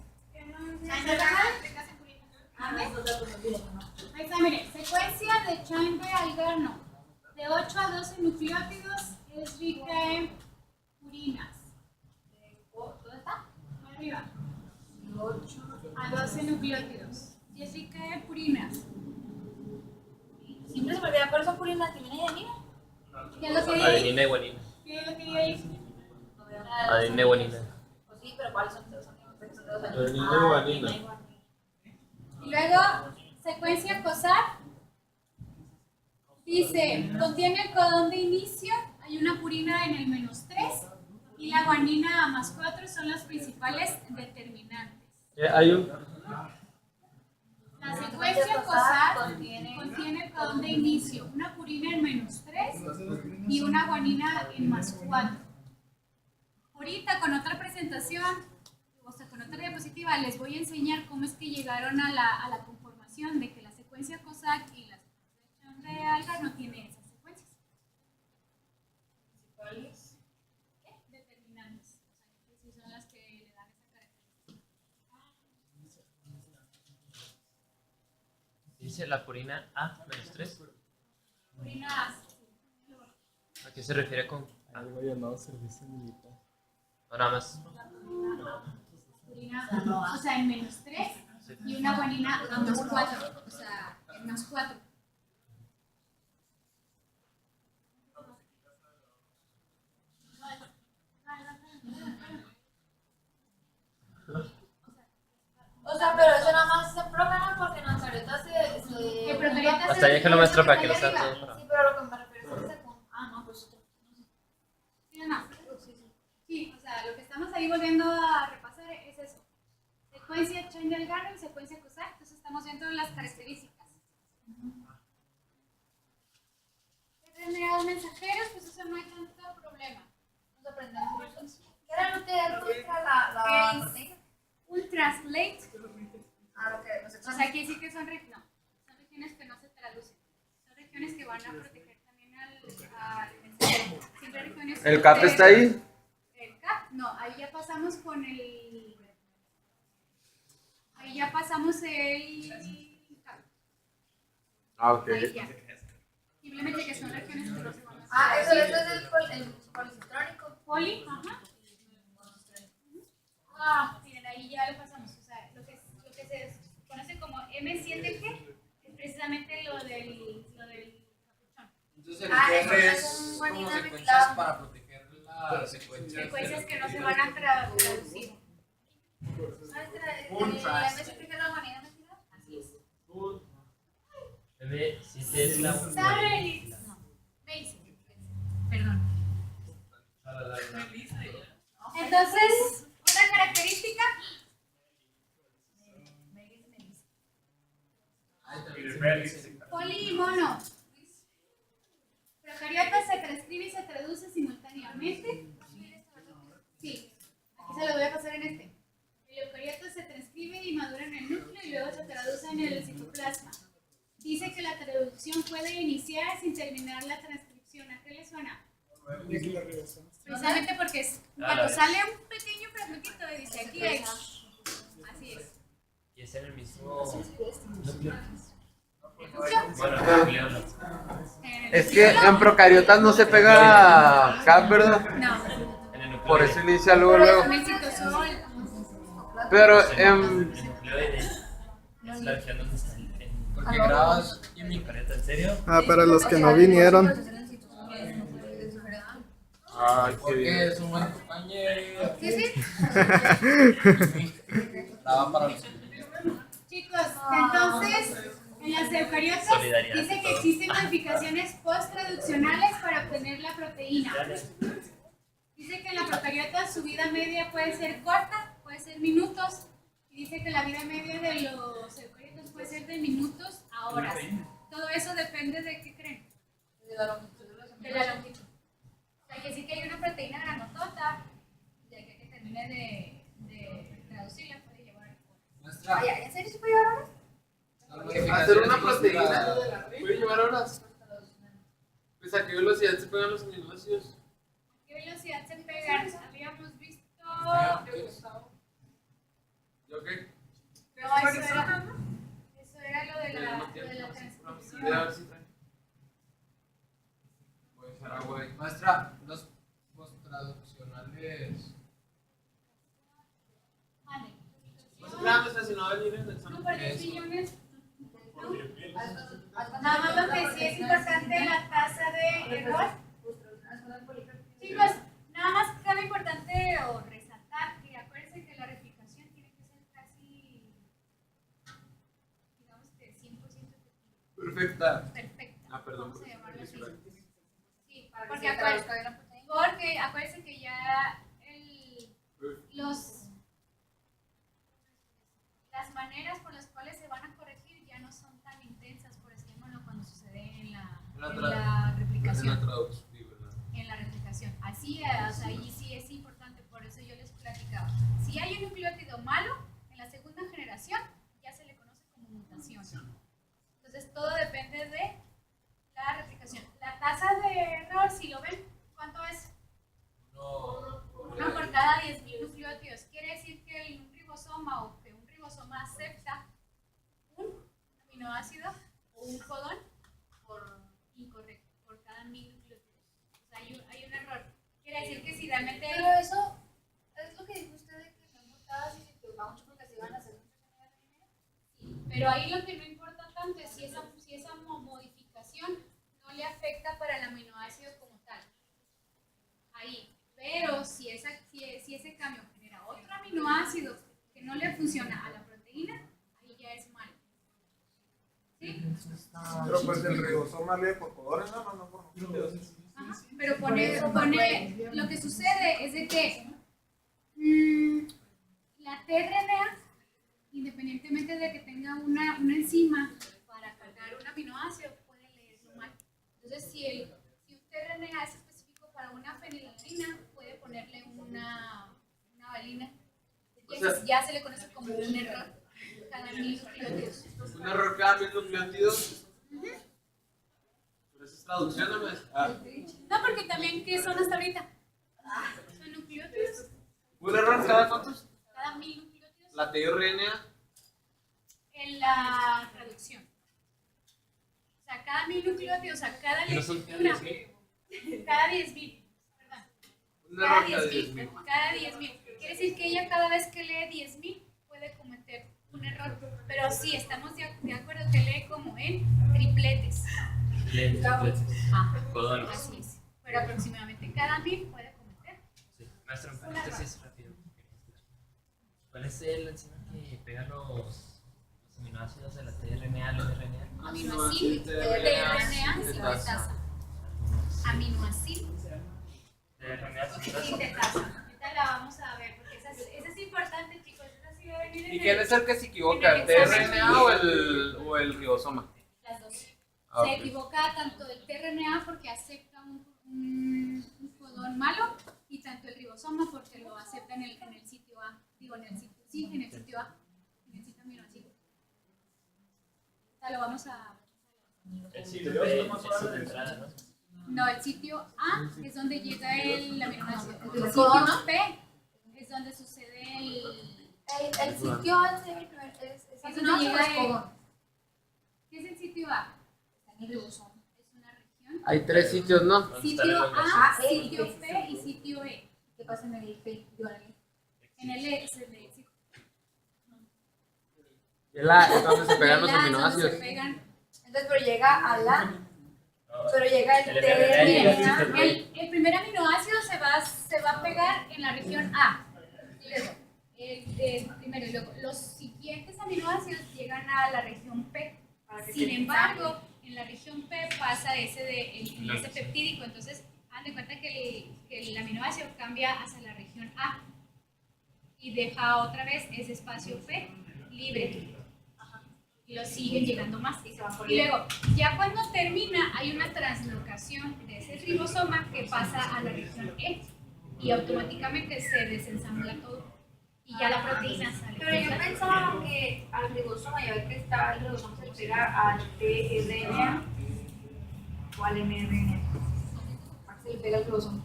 Ahí está, mire. Secuencia de Chain de Algarno. De 8 a 12 nucleótidos es rica en purinas. ¿Dónde está? Arriba. 8 a 12 nucleótidos. Y es rica en purinas. Siempre se me olvida cuáles son purinas que vienen de adenina. ¿Qué es lo que dice ahí? Adenina y guanina. ¿Qué es lo que dice ahí? Adenina y guanina. Pues sí, pero ¿cuáles son todos? Adenina y guanina. Y luego, secuencia COSAR. Dice, contiene el codón de inicio, hay una purina en el -3 y la guanina A+4 son las principales determinantes. Hay un. La secuencia COSAR contiene el codón de inicio, una purina en -3 y una guanina en +4. Ahorita con otra presentación, o sea, con otra diapositiva, les voy a enseñar cómo es que llegaron a la conformación de que la secuencia COSAC y la secuencia de Algar no tiene esas secuencias. ¿Cuáles? Determinantes. O sea, que sí son las que le dan esa característica. Dice la purina A-3. Purina A. ¿A qué se refiere con Algo llamado servicio militar. o nada más? Purina, o sea, en -3 y una guanina en +4. O sea, en +4. O sea, pero eso nada más se programa porque en eucariotas se... En procariotas Hasta es déjalo maestro para que lo está sea arriba. todo para. Sí, pero lo que me refiero es que no, pues otro. ¿Sí o no? Sí, o sea, lo que estamos ahí volviendo a repasar es eso. Secuencia Chain de Algarno y secuencia COSAC, entonces estamos viendo las características. Generados mensajeros, pues eso no hay tanto problema. Nos aprendemos. ¿Qué era lo que era la proteína? Ultraslate, Lo que nos o sea, quiere decir que son regiones que no se traducen. Son regiones que van a proteger también al mensajero. Siempre regiones ¿El CAP está ahí? El CAP, no, ahí ya pasamos con el... Ahí ya pasamos el CAP. Ah, ok. Ahí ya. Simplemente que son regiones que no se van a eso es el policitrónico. Poli, ajá. Ah, miren, ahí ya lo pasamos. O sea, lo que se conoce como M7G es precisamente lo del capuchón. Entonces el eso QR es es un como guanina secuencias mezclado. para proteger la secuencia. Secuencias que no se van a traducir. ¿La MST que es la guanina mezclada? Así es. M7 es la ¿Saben? No. Basic. Perdón. Entonces, otra característica. Poli y mono. Procariota se transcribe y se traduce simultáneamente. Sí, aquí se lo voy a pasar en este. El eucariota se transcribe y madura en el núcleo y luego se traduce en el citoplasma. Dice que la traducción puede iniciar sin terminar la transcripción. ¿A qué le suena? Precisamente porque cuando sale un pequeño fragmentito dice aquí hay. Así es. Y es en el mismo núcleo. Bueno, Es que en procariotas no se pega CAP, ¿verdad? no. En el núcleo. Por eso inicia luego. Con el citosol. Pero El nucleoide es la región donde está el Porque grabas eucariota, ¿en serio? Para los que no vinieron. Ay, qué porque bien. es un buen compañero. Sí, sí. Graba para los Chicos, entonces, en las eucariotas Solidaridad dice y que todo. existen modificaciones post-traduccionales para obtener la proteína. Dice que en la procariota su vida media puede ser corta, puede ser minutos, y dice que la vida media de los eucariotas puede ser de minutos a horas. Todo eso depende de qué creen. De la longitud de los De la longitud. O sea, que sí que hay una proteína granotota, ya que termine de traducirla puede llevar horas. Maestra, Ay, ¿en serio se puede llevar horas? Hacer una proteína Para- puede llevar horas. Pues a qué velocidad se pegan los aminoácidos. ¿Qué velocidad se pegan? Habíamos visto. ¿Yo qué? No, eso era lo de la transcripción. A ver si trae. Puede ser agua ahí. Maestra, los posttraduccionales. Vale. No se crean, maestra, si no va a venir en el examen. No, por 10 billones. Nada más lo que sí es importante la tasa de error. Chicos, nada más cabe importante o resaltar que acuérdense que la replicación tiene que ser casi, digamos que 100% efectiva. Perfecta. Perfecta. Ah, perdón. Vamos a llamarlo así. Sí, Para que porque se traduzca bien la proteína. acuérdense que ya las maneras por las cuales se van a corregir ya no son tan intensas, por ejemplo, cuando sucede en la replicación. En la traducción, sí, ¿verdad? En la replicación. Así, o sea, ahí sí es importante, por eso yo les platicaba. Si hay un nucleótido malo, en la segunda generación ya se le conoce como mutación. Entonces, todo depende de la replicación. La tasa de error, si lo ven, ¿cuánto es? Uno por cada 10.000 nucleótidos. Quiere decir que un ribosoma o que un ribosoma acepta un aminoácido o un codón por incorrecto, por cada 1.000 nucleótidos. O sea, hay un error. Quiere decir que si realmente... Pero eso es lo que dijo usted de que no mutadas y que va mucho porque se iban a hacer muchos RNA. Sí, pero ahí lo que no importa tanto es si esa modificación no le afecta para el aminoácido como tal. Ahí. Pero si ese cambio genera otro aminoácido que no le funciona a la proteína, ahí ya es malo. ¿Sí? Pero pues el ribosoma lee por colores, no por núcleos. Ajá. Pero pone, lo que sucede es de que la tRNA, independientemente de que tenga una enzima para cargar un aminoácido, puede leerlo mal. Entonces, si un tRNA es específico para una fenilalanina, puede ponerle una valina. Y entonces ya se le conoce como un error cada 1.000 nucleótidos. Un error cada 1.000 nucleótidos. Pero eso es traducción, ¿no, maestra? No, porque también, ¿qué son hasta ahorita? Son nucleótidos. ¿Un error cada cuántos? Cada 1.000 nucleótidos La tRNA. en la traducción. O sea, cada 1.000 nucleótidos, o sea, cada ¿Y no son lectura, 10.000? cada 10.000, perdón. Un Cada error cada 10.000, 10.000. cada 10.000. Quiere decir que ella cada vez que lee 10.000 puede cometer un error. Pero sí, estamos de acuerdo que lee como en tripletes. Codones. Así es. Pero aproximadamente cada 1.000 puede cometer. Sí. Maestro, en paréntesis rápido. ¿Cuál es el enzima que pega los aminoácidos de la tRNA al RNA? Aminoácido, tRNA, sintetasa. Aminoácido, tRNA sintetasa. sintetasa. Ahorita la vamos a ver porque esa es importante, chicos. Esa sí va a venir en ¿Y quién es el que se equivoca? ¿El en el examen. tRNA o el ribosoma? las dos. Ah, Se ok. equivoca tanto el tRNA porque acepta un codón malo y tanto el ribosoma porque lo acepta en el sitio A. Digo, en el sitio A. En el sitio aminoácido. O sea, lo vamos a... El sitio de entrada, ¿no? No, el sitio A es donde llega el aminoácido. El ¿El sitio codón, no? P es donde sucede El sitio A es donde llega el... codón. ¿Qué es el sitio A? Está en el ribosoma. Es una región. Hay 3 sitios, ¿no? ¿Dónde está Sitio la A, E, sitio F. P y sitio E. ¿Qué pasa en el P? Digo, en el En el E es el de sitio. Es donde se pegan los El A es donde aminoácidos. se pegan. Entonces, pero llega a la. Pero llega el El RNA y el tRNA. sitio El primer aminoácido se va a pegar en la región A. Luego, primero, y luego, los siguientes aminoácidos llegan a la región P. Sin embargo, en la región P pasa ese peptídico. Entonces, haz de cuenta que el aminoácido cambia hacia la región A y deja otra vez ese espacio P libre. y lo siguen llegando más. Y se van por Y luego, ya cuando termina, hay una translocación de ese ribosoma que pasa a la región E y automáticamente se desensambla todo y ya la proteína sale. Pero yo pensaba que al ribosoma, ya ves que está el ribosoma se le pega al tRNA o al mRNA. Se le pega el ribosoma.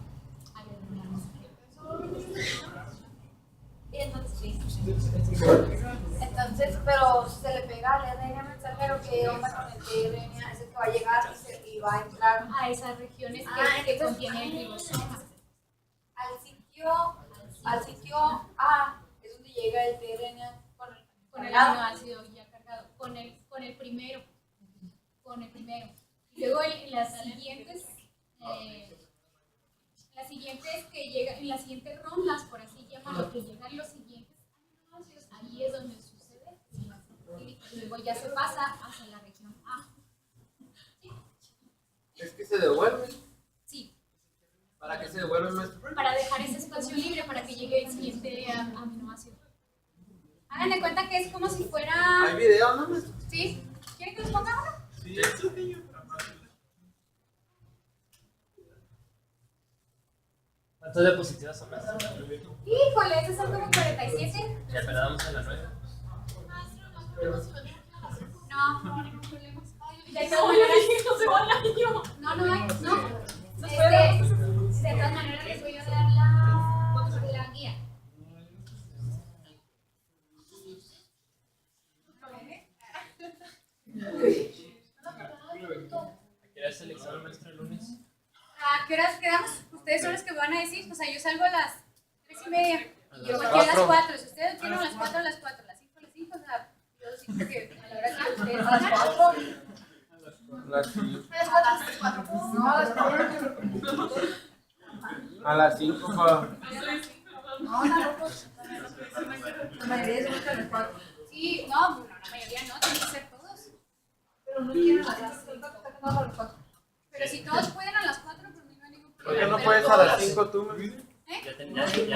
Y entonces, sí. Entonces, pero se le pega al RNA mensajero, ¿qué onda con el tRNA? Es el que va a llegar y va a entrar A esas regiones que entonces, contienen el ribosoma. al sitio A, es donde llega el tRNA Con el aminoácido ya cargado, con el primero. Y luego en las siguientes que llegan, en las siguientes rondas, por así llamarlo, que llegan los siguientes aminoácidos, ahí es donde sucede. Y luego ya se pasa hacia la región A. Es que se devuelven. Sí, ¿Para qué se devuelven, maestro? para dejar ese espacio libre para que llegue el siguiente aminoácido. Hagan de cuenta que es como si fuera... ¿Hay video, no, maestro? ¿Sí? ¿Quieren que los ponga ahora? Sí. ¿Cuántas diapositivas son las? Híjole, esos son como 47. Ya, pero damos a la 9. No, no hay ningún problema. De todas maneras, no, no hay, no. De todas maneras les voy a dar la guía. ¿A qué hora es el examen, maestro, el lunes? ¿A qué horas quedamos? Ustedes son los que van a decir. O sea, yo salgo a las 3:30. A Y yo las aquí a las 4. 4. Si ustedes quieren a las 4, a las 4. A las 5, a las 5. O sea, yo sí que a la hora que ustedes A las salgan. 4. No, a las 4. A las 5, pa. No, la mayoría se busca a las 4. Sí, no, la mayoría no, tienen que ser todos. Pero no quieren a las 5. A las 4. Pero si todos pueden a las 4, pues no hay ningún ¿Por qué problema. no Pero puedes a todos- las 5 tú, mami? Ya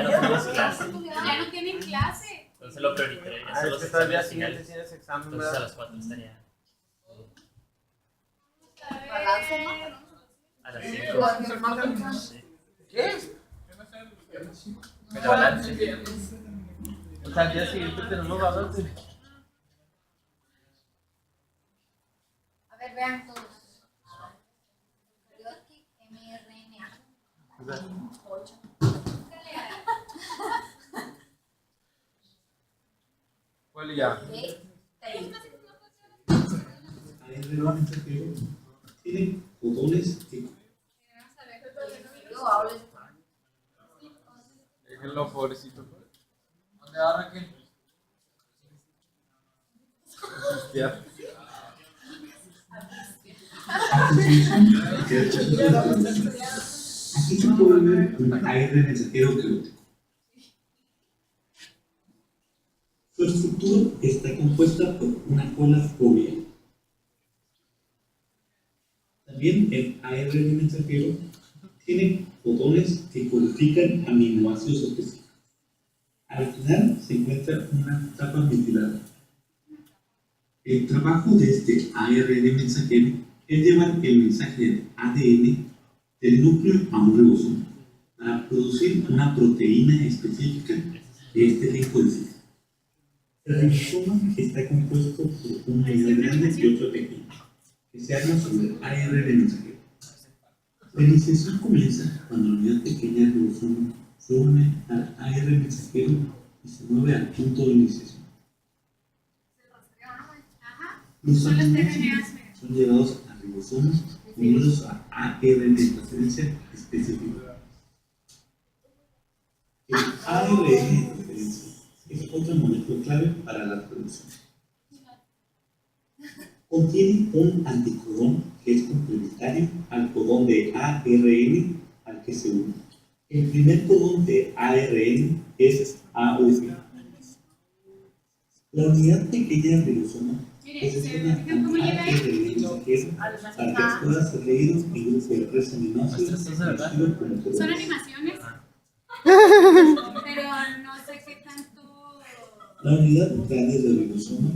no tenemos clase. Ya no tienen clase. Entonces lo prioritario ya Ah, son es los que hasta el día exámenes siguiente finales. tienes examen, Entonces a ¿verdad? las 4 estaría. Balance, ¿no? A las Igual 5. que el marca. Sí. ¿Qué? Pero balance. O sea, al día siguiente tenemos balance. A ver, vean todos. Proteotic mRNA. 8. ¿Cuál ya? ARN mensajero tiene fotones que Yo hablo de Déjenlo, pobrecito. ¿Dónde va Raquel? Ya. aquí se puede ver un ARN mensajero carótico. Su estructura está compuesta por una cola fobia. También el ARN mensajero tiene fotones que codifican aminoácidos específicos. Al final se encuentra una capa ventilada. El trabajo de este ARN mensajero es llevar el mensaje de ADN del núcleo a un ribosoma para producir una proteína específica que este gen codifica. El ribosoma está compuesto por un unidad grande y otro pequeño, que se arma sobre el ARN mensajero. La iniciación comienza cuando la unidad pequeña del ribosoma se une al ARN mensajero y se mueve al punto de iniciación. Ajá. Los Son los aminoácidos tRNAs. son llevados a ribosomas unidos a ARN de transferencia específico. El ARN de transferencia es otra molécula clave para la producción. Contiene un anticodón que es complementario al codón de ARN al que se une. El primer codón de ARN es AUG. La unidad pequeña del ribosoma posiciona ¿Miren cómo un llega ahí? ARN mensajero para que pueda ser leído en grupo de 3 aminoácidos conocido como Son codones. animaciones. Pero no sé qué tanto. La unidad grande del ribosoma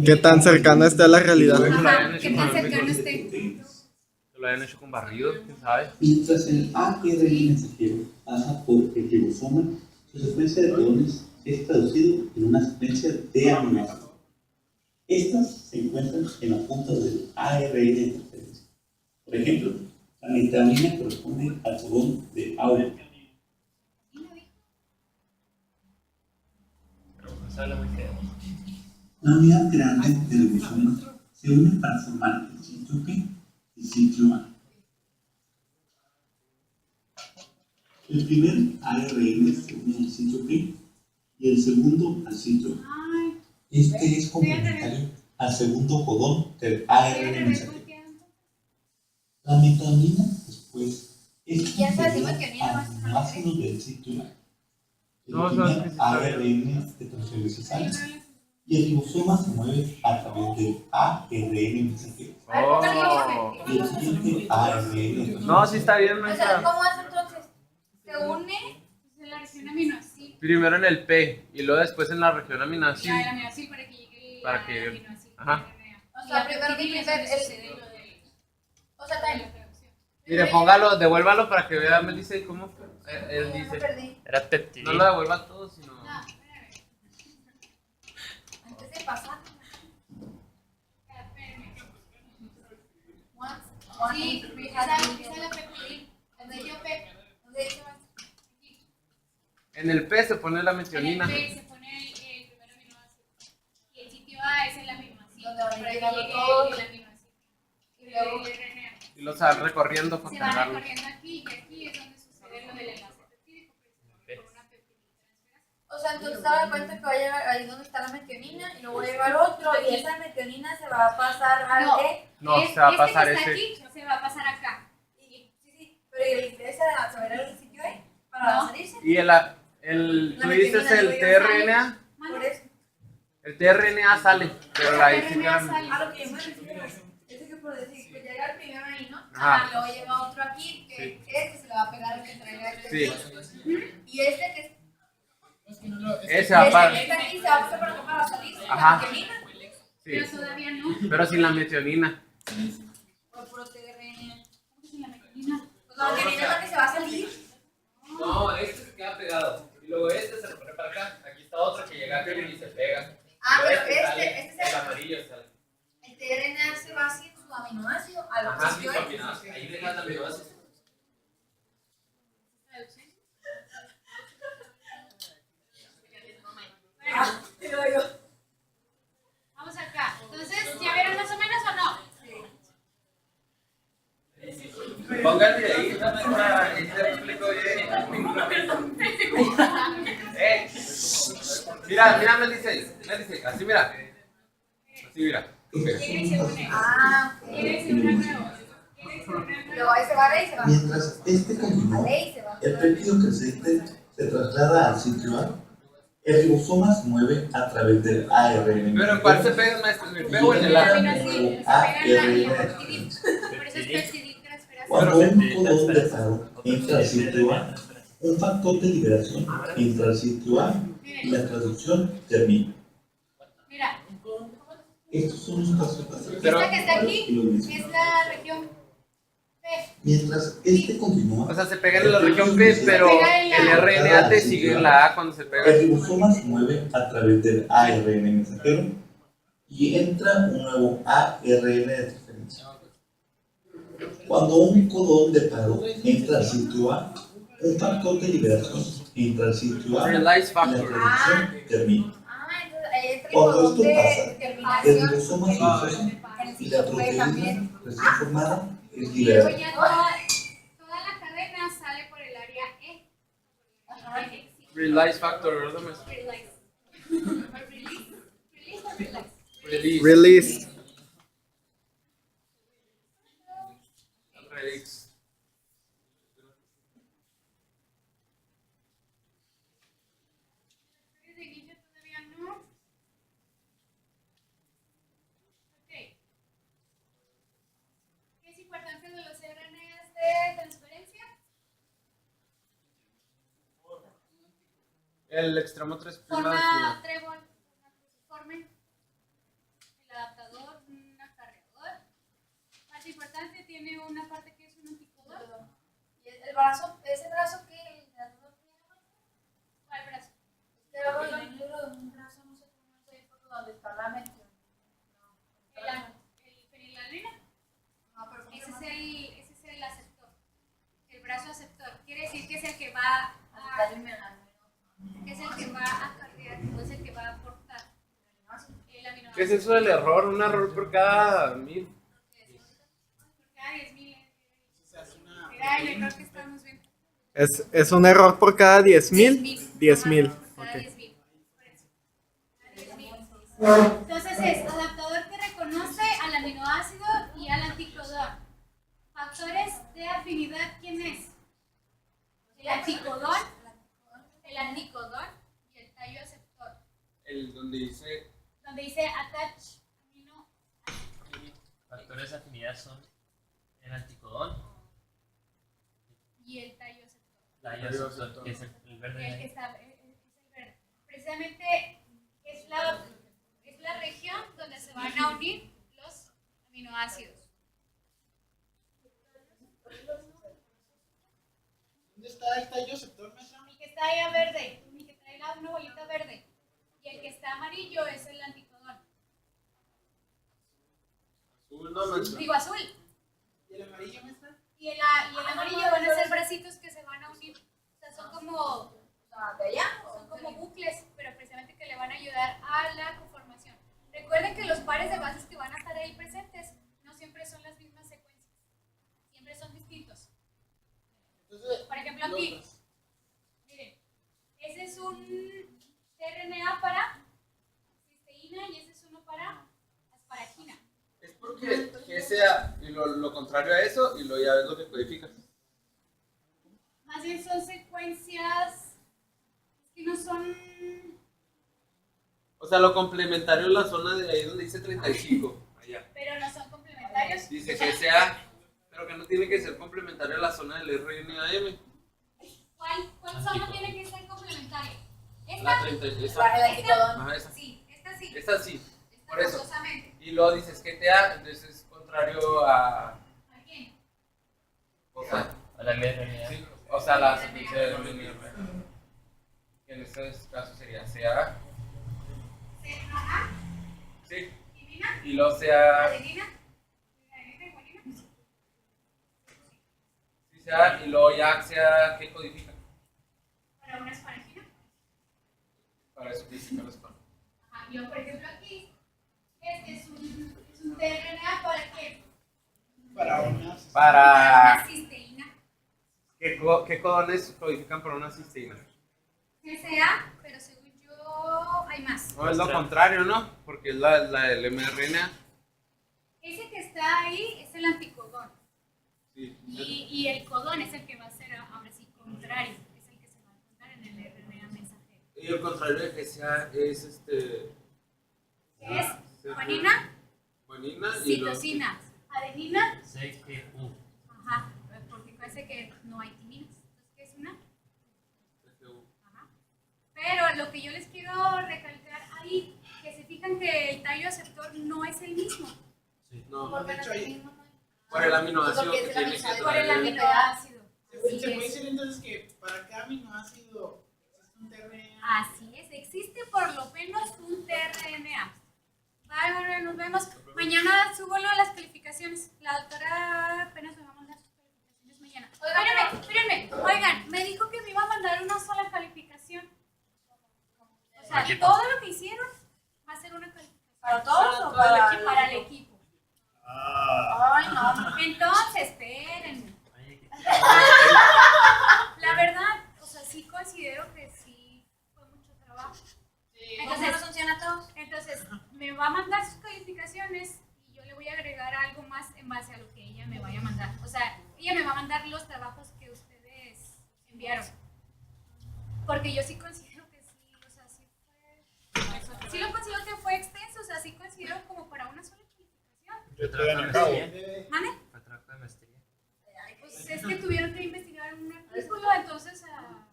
¿Qué tan cercana está a la realidad? Ajá, ¿qué tan cercano esté? Que lo hayan hecho con barrido, quién sabe. Mientras el ARN mensajero pasa por el ribosoma, su secuencia de codones es traducido en una secuencia de aminoácidos. Estas se encuentran en la punta del ARN de transferencia. Por ejemplo, la metamina corresponde al codón de AU. Pero no se habla muy feo. La unidad grande del ribosoma se une para formar el sitio P y sitio A. El primer ARN se une al sitio P y el segundo al sitio A. Ay, Este es complementario al segundo codón del ARN mensajero. La metamina después es Ya sabes, transferida que viene al más aminoácido del sitio A. No, El sabes que primer sí está ARN de transferencia y el ribosoma se mueve a través del ARN mensajero. Oh. Y el siguiente ARN. No, sí está bien, O sea, maestra. ¿cómo hace entonces? Se une. es la región aminoácida. Primero en el P y luego después en la región Ya, aminoácido. el aminoácido para que llegue Para que- al aminoácido. ajá. O sea, primero que primer o sea, también. Mire, póngalo, devuélvalo para que vea, me dice cómo fue. Él Me dice. perdí. Era peptidina. No lo devuelva todo, sino. No, espérame. Antes de pasar. Espérame. Once Sí, we esa had es la peptidina. ¿Dónde yo P? ¿Dónde dice más? En el P se pone la En el metionina. P se pone el primer aminoácido. Y el sitio A es el aminoácido. Donde van Para que llegando llegue todos. el aminoácido. Y luego. El RNA. Y los va recorriendo para Se va cargarlo. recorriendo aquí y aquí es donde sucede lo del enlace peptídico, precisamente por una peptidina. O sea, entonces daba cuenta que va a llegar ahí donde está la metionina y luego va a llegar otro y esa metionina se va a pasar al No. E. No, se va a pasar que está ese. aquí se va a pasar acá. Sí, sí, pero el ese se va a ir al sitio E para No. salirse. Y tú La dices metionina el luego ya tRNA. Por eso. El tRNA sale, pero la El RNA sale. A lo que yo me refiero es que por decir, pues llega el primero ahí, ¿no? Ajá. Luego llega otro aquí, que Sí. este se le va a pegar al que traiga este. Sí. Y este que es. Ese va para. Este aquí se va a pasar por acá para salir. Ajá. La metionina. Sí, Pero todavía no. pero sin la metionina. Por puro TRN. ¿Cómo se la metionina? Pues la metionina es la que se va a salir. No, este se queda pegado. Y luego este se lo pone para acá. Aquí está otro que llega aquí y se pega. Ah, Luego pero sale, este es el amarillo sale. el TRNA se va sin su aminoácido a lo Ajá, que sí, yo combinados. Ahí dejas la aminoácido. Bueno, vamos acá. Entonces, ¿ya vieron más o menos o no? Pónganle ahí, ahí se explico bien. Mira, me dice, así mira. Así mira. ¿Quién se une? Ah, ok. ¿Quién se une nuevo? ¿Quién se une Luego nuevo? ahí se va a ley y se va. Mientras este A continúa, ley y se va. el péptido creciente se traslada al sitio A. El ribosoma se mueve a través del ARN. Pero ¿cuál se pega, maestro? ¿En el P o en el El A? aminoácido se pega en la peptidina. Por eso es peptidiltransferasa. Cuando un codón de paro entra al sitio A, un factor de liberación entra al sitio A y la traducción termina. Mira, Estos son los pasos básicos. Pero- esta que está y aquí los mismos. es la región P. Mientras este continúa, O sea, se pega en la región P, pero el RNA te sigue en la A cuando se el pega. ribosoma se mueve a través del ARN mensajero y entra un nuevo ARN de transferencia. Cuando un codón de paro entra al sitio A, un factor de liberación entra al sitio A y la Release factor. traducción termina. Ah, entonces ahí entra el Cuando codón esto de pasa, el terminación. ribosoma se disocia En el y la sitio P proteína también. recién formada es Y luego liberada. ya toda la cadena sale por el área E. Ajá. Release factor, ¿verdad, maestro? Release. Release o release. Release. Release. Release. Desde el inicio todavía no. Ok. ¿Qué es importante de los RNAs de transferencia? El extremo 3' Forma trébol. Formen. tiene una parte que es un anticodón. Y el brazo, ese brazo que el nadador tiene, ¿Cuál brazo? este abajo en el libro de un brazo, no sé cómo es ahí, porque donde está la mención. ¿El fenilalanina? No, pero ¿cómo se Ese llama? es el aceptor. El brazo aceptor. Quiere decir que es el que va a, es el que va a cargar, o es el que va a aportar el aminoácido. ¿Qué es eso del error? Un error por cada 1000. Por cada 10,000. O sea, es una... Era el error que estamos viendo. Es un error por cada 10,000. 10,000. Ajá, por cada Ok. 10,000. Por eso. Cada 10,000. Entonces es adaptador que reconoce al aminoácido y al anticodón. Factores de afinidad, ¿quién es? El anticodón y el tallo aceptor. El donde dice Donde dice attach amino Factores de afinidad son el anticodón, y el tallo aceptor. la iosoctor, que es el verde de El que ahí. está, es el verde. Precisamente es la región donde se van a unir los aminoácidos. ¿Dónde está el tallo aceptor, maestra? El que está allá verde, el que trae una bolita verde. Y el que está amarillo es el anticodón. azul, no, maestra. Digo azul. ¿Y el amarillo, maestra? Y el amarillo van a ser bracitos que se van a unir. O sea, son como ¿De allá? Son como bucles, pero precisamente que le van a ayudar a la conformación. Recuerden que los pares de bases que van a estar ahí presentes no siempre son las mismas secuencias, siempre son distintos. Entonces, Por ejemplo, aquí, miren, ese es un tRNA para cisteína y ese es uno para asparagina. Es porque que sea y lo contrario a eso y lo ya ves lo que codificas. Más bien son secuencias que no son. O sea, lo complementario es la zona de ahí donde dice 35. Allá. Pero no son complementarios. Dice que sea, pero que no tiene que ser complementario a la zona del RNAM. ¿Cuál zona tiene que ser complementaria? La ¿Esta? 30, El esa. anticodón. Ajá, esa. Sí, esta sí. Esta sí. Esta Por eso. forzosamente. Y luego dices que TA, entonces es contrario a. ¿A quién? O sea, A la mRNA. sí, o sea, la secuencia de RNAM. Que en este caso sería CA. ¿A? Sí. ¿Timina? Y luego CA. ¿Adenina? ¿Adenina y guanina? Sí, CA. Y luego ya CA, ¿qué codifica? Para una asparagina. Para eso codifica la espalda. Ajá. Yo, por ejemplo, aquí, este es un tRNA para qué? para una... Para. una cisteína. ¿Qué codones codifican para una cisteína? CSA, pero según yo hay más. No, es lo contrario, ¿no? Porque es la del mRNA. Ese que está ahí es el anticodón. Sí. Y el codón es el que va a ser ahora sí contrario. Es el que se va a encontrar en el RNA mensajero. Y el contrario de GCA es Es guanina, guanina y luego- citosina, adenina. CGU. Ajá, porque parece que no hay timinas. Entonces, ¿qué es una? Ajá. Pero lo que yo les quiero recalcar ahí, que se fijan que el tallo aceptor no es el mismo. No, Porque de hecho, no ahí- tenemos- por el aminoácido Porque que es el tiene que aminoácido. Por el traer. aminoácido. Se Así puede es. decir entonces que para cada aminoácido existe un tRNA. Así es, existe por lo menos un tRNA. Bárbaro, nos vemos. Mañana subo lo de las calificaciones. La doctora apenas me va a mandar sus calificaciones mañana. Oigan, Espérenme. Oigan, me dijo que me iba a mandar una sola calificación. O sea, Equipo. todo lo que hicieron va a ser una calificación. ¿Para todos o Para para el equipo? Para el equipo. Ay, no. Entonces, espérenme. Ay, qué- La verdad, o sea, sí considero que sí fue mucho trabajo. ¿Cómo nos funciona a todos? Entonces, me va a mandar sus calificaciones y yo le voy a agregar algo más en base a lo que ella me vaya a mandar. O sea, ella me va a mandar los trabajos que ustedes enviaron. Porque yo sí considero que sí, o sea, sí fue... Sí lo considero que fue extenso, o sea, sí considero como para una sola calificación. Fue trabajo de maestría. ¿Mane? Fue trabajo de maestría. Pues es que tuvieron que investigar un artículo, entonces... o sea,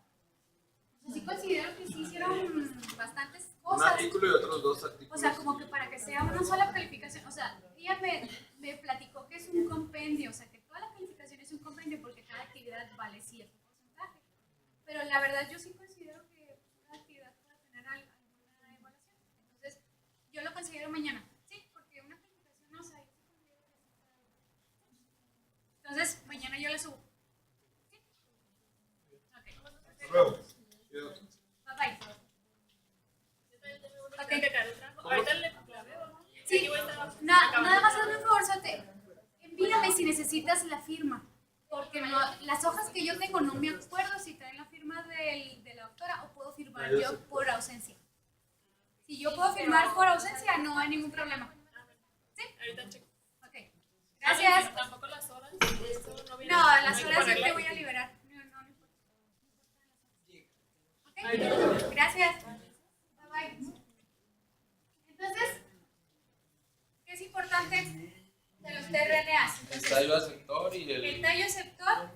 sí considero que sí hicieron bastantes Un cosas. artículo y otros dos O artículos. sea, como que para que sea una sola calificación. O sea, ella me platicó que es un compendio, o sea, que Nada más hazme un favorzote. Envíame si necesitas la firma. Porque las hojas que yo tengo no me acuerdo si traen la firma de la doctora o puedo firmar yo por ausencia. Si yo puedo firmar por ausencia, no hay ningún problema. ¿Sí? Ahorita checo. Ok. Gracias. Tampoco las horas. No, las horas sí te voy a liberar. No importa. Ok. Gracias. Bye bye. Entonces, ¿qué es importante de los tRNAs? El tallo aceptor y El tallo aceptor,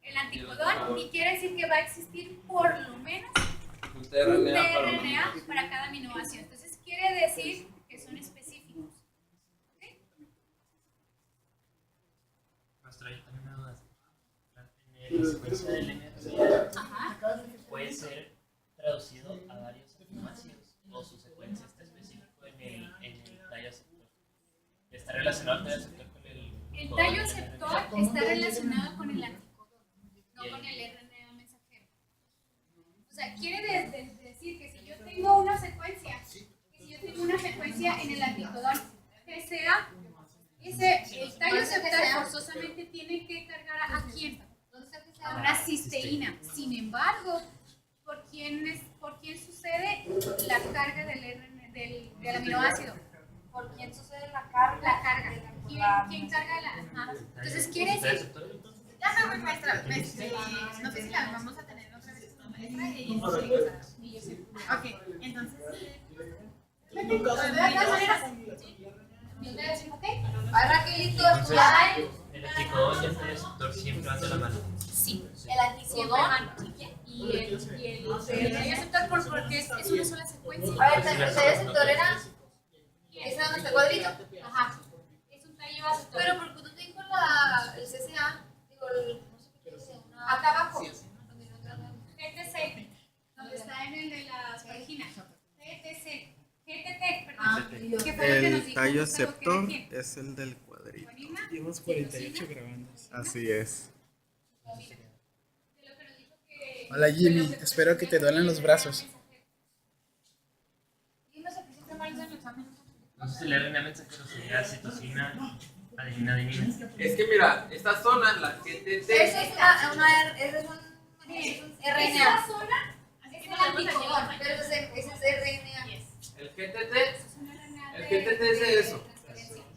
el anticodón, y quiere decir que va a existir por lo menos un un tRNA tRNA para cada aminoácido. Entonces quiere decir que son específicos. ¿Ok? Maestra, yo también una duda. En la secuencia del MRNA Ajá. puede ser traducido a varios aminoácidos o su secuencia está específico en el tallo aceptor. ¿Está relacionado el tallo aceptor con el El codón tallo del aceptor RNA? está relacionado con el anticodón, no con el RNA mensajero. O sea, quiere decir que si yo tengo una secuencia, en el anticodón TCA, el tallo aceptor forzosamente tiene que cargar a quién? A una cisteína. Sin embargo, ¿por quién sucede la carga del aminoácido? ¿Por quién sucede la carga? La carga. ¿Quién carga la? Ajá. Entonces quiere decir. Ya me voy, maestra. No sé si la vamos a tener otra vez como maestra y yo sí. Ok, entonces. ¿De todas maneras? ¿Ok? Ay, Raquelito, Entonces, estudiar el anticodón y el tallo aceptor siempre van de la mano. Sí. el anticodón. Y el tallo aceptor porque es una sola secuencia. A ver, el tallo aceptor era. ¿Ese donde está el cuadrito? Ajá. Es un tallo aceptor. Pero ¿por qué no te dijo el CCA? Digo, no sé qué dice, una. Acá abajo. Donde no entra nada. GTC, donde está en el de las páginas. GTT, perdón. ¿Qué fue lo que nos El dijo tallo Gustavo, que era aceptor quién? es el del cuadrito. Guanina, Llevamos 48 grabando. Así es. de lo que nos dijo que- Hola Jimmy, de lo que espero que te duelen los brazos. Y no sé qué siempre mal en el examen. Entonces el RNA mensajero sería citosina, adenina, adenina. Es que mira, esta zona, la GTT, Ese es un Esa RNA. zona es el anticodón. Pero ese es RNA. el GTT, Es un RNA el de- GTT es de eso.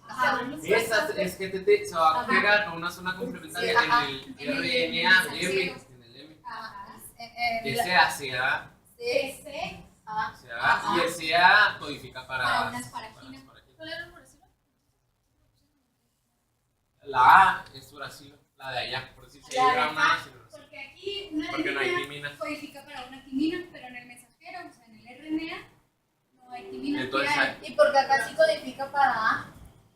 Ajá. Esa es GTT, se va a pegar con una zona complementaria Sí, ajá. en el RNA M, en el M. Ajá. Que sea CA, TC, Ajá. y el CA codifica para unas paraquinas. ¿Cuál era el uracilo? La A es uracilo, la de allá, por decir si La de era una acá, A, sin uracilo. porque aquí una Porque no hay timina timina. codifica para una timina, pero en el mensajero, o sea, en el RNA, no hay timina. Entonces ¿qué hay? hay- Y porque acá sí codifica para A.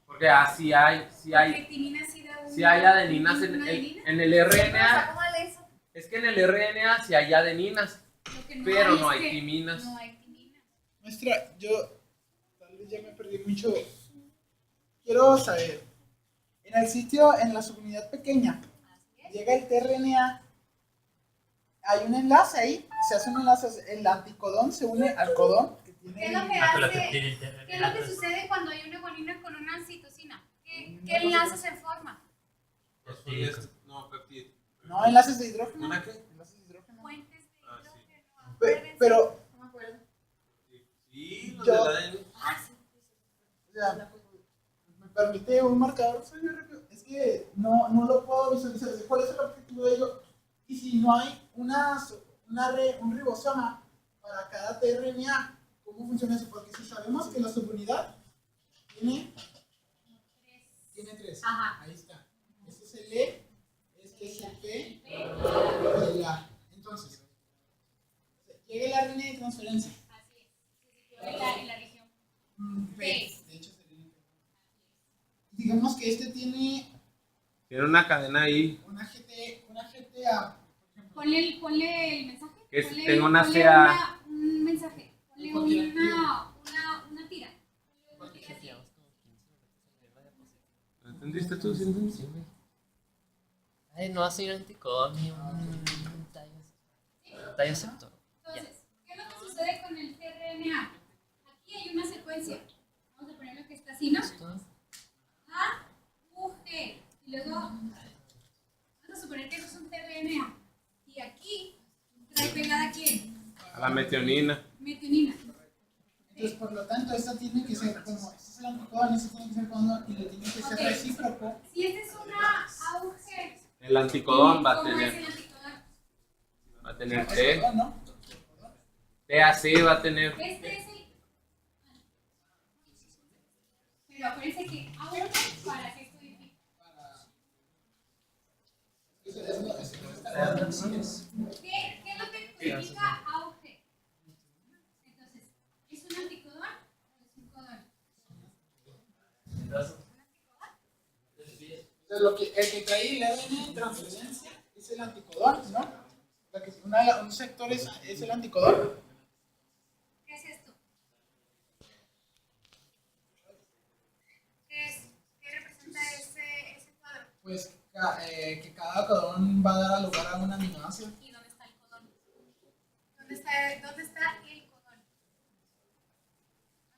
Porque así hay, Porque timina sí da si hay adeninas una adenina. en el Siempre nos RNA, saca mal eso. es que en el RNA sí hay adeninas, Lo que pero es no hay que timinas. No hay timinas. Maestra, yo tal vez ya me perdí mucho. Quiero saber, en el sitio, en la subunidad pequeña, llega el tRNA, hay un enlace ahí, se hace un enlace, el anticodón se une al codón que ¿Qué es tiene lo que Ah, con la hace? peptida ¿Qué es lo interna. que sucede cuando hay una guanina con una citosina? ¿Qué enlace se forma? No, peptido. No, enlaces de hidrógeno. ¿Una qué? Enlaces de hidrógeno. Fuentes de Ah, sí. hidrógeno. Pero, No me acuerdo. Sí, los Yo- del ADN. Ah, sí. o sea, me permite un marcador, es que no lo puedo visualizar. ¿Cuál es el objetivo de ello? Y si no hay un ribosoma para cada tRNA, ¿cómo funciona eso? Porque si sabemos que la subunidad tiene 3. Ajá. Ahí está. Este es el E, este es el P y el A. Entonces, llega el ARN de transferencia. Así es. En la región. P. De hecho, sería el P. Digamos que este tiene Tiene una cadena ahí. una GTA, por ejemplo. Ponle el mensaje. Que Ponle- tengo una ponle CA. un mensaje. Ponle una tira. ¿Entendiste tú? ¿Sí entendiste? Ay, no hace un anticodón ni un tallo aceptor. Entonces, ¿qué es lo que sucede con el tRNA? Aquí hay una secuencia. Vamos a poner lo que está así, ¿no? Y luego, vamos a suponer que eso es un tRNA. Y aquí trae pegada ¿quién? A la metionina. Metionina. Entonces, por lo tanto, esto tiene que ser como, este es el anticodón, este tiene que ser codón y le tiene que ser Ok. recíproco. Si esta es una auge, El anticodón va a ¿cómo es tener, el anticodón? va a tener Es T. codón, ¿no? TAC va a tener. Este es el. Pero acuérdense que auge, ¿para qué codifica? ¿Qué es lo que codifica auge? Entonces, ¿es un anticodón o es un codón? Entonces, el que trae el ADN de transferencia es el anticodón, ¿no? Un sector es el anticodón. ¿Qué es esto? ¿Qué representa ese cuadro? Pues que cada codón va a dar lugar a un aminoácido. ¿Y dónde está el codón? ¿Dónde está el codón? ¿Dónde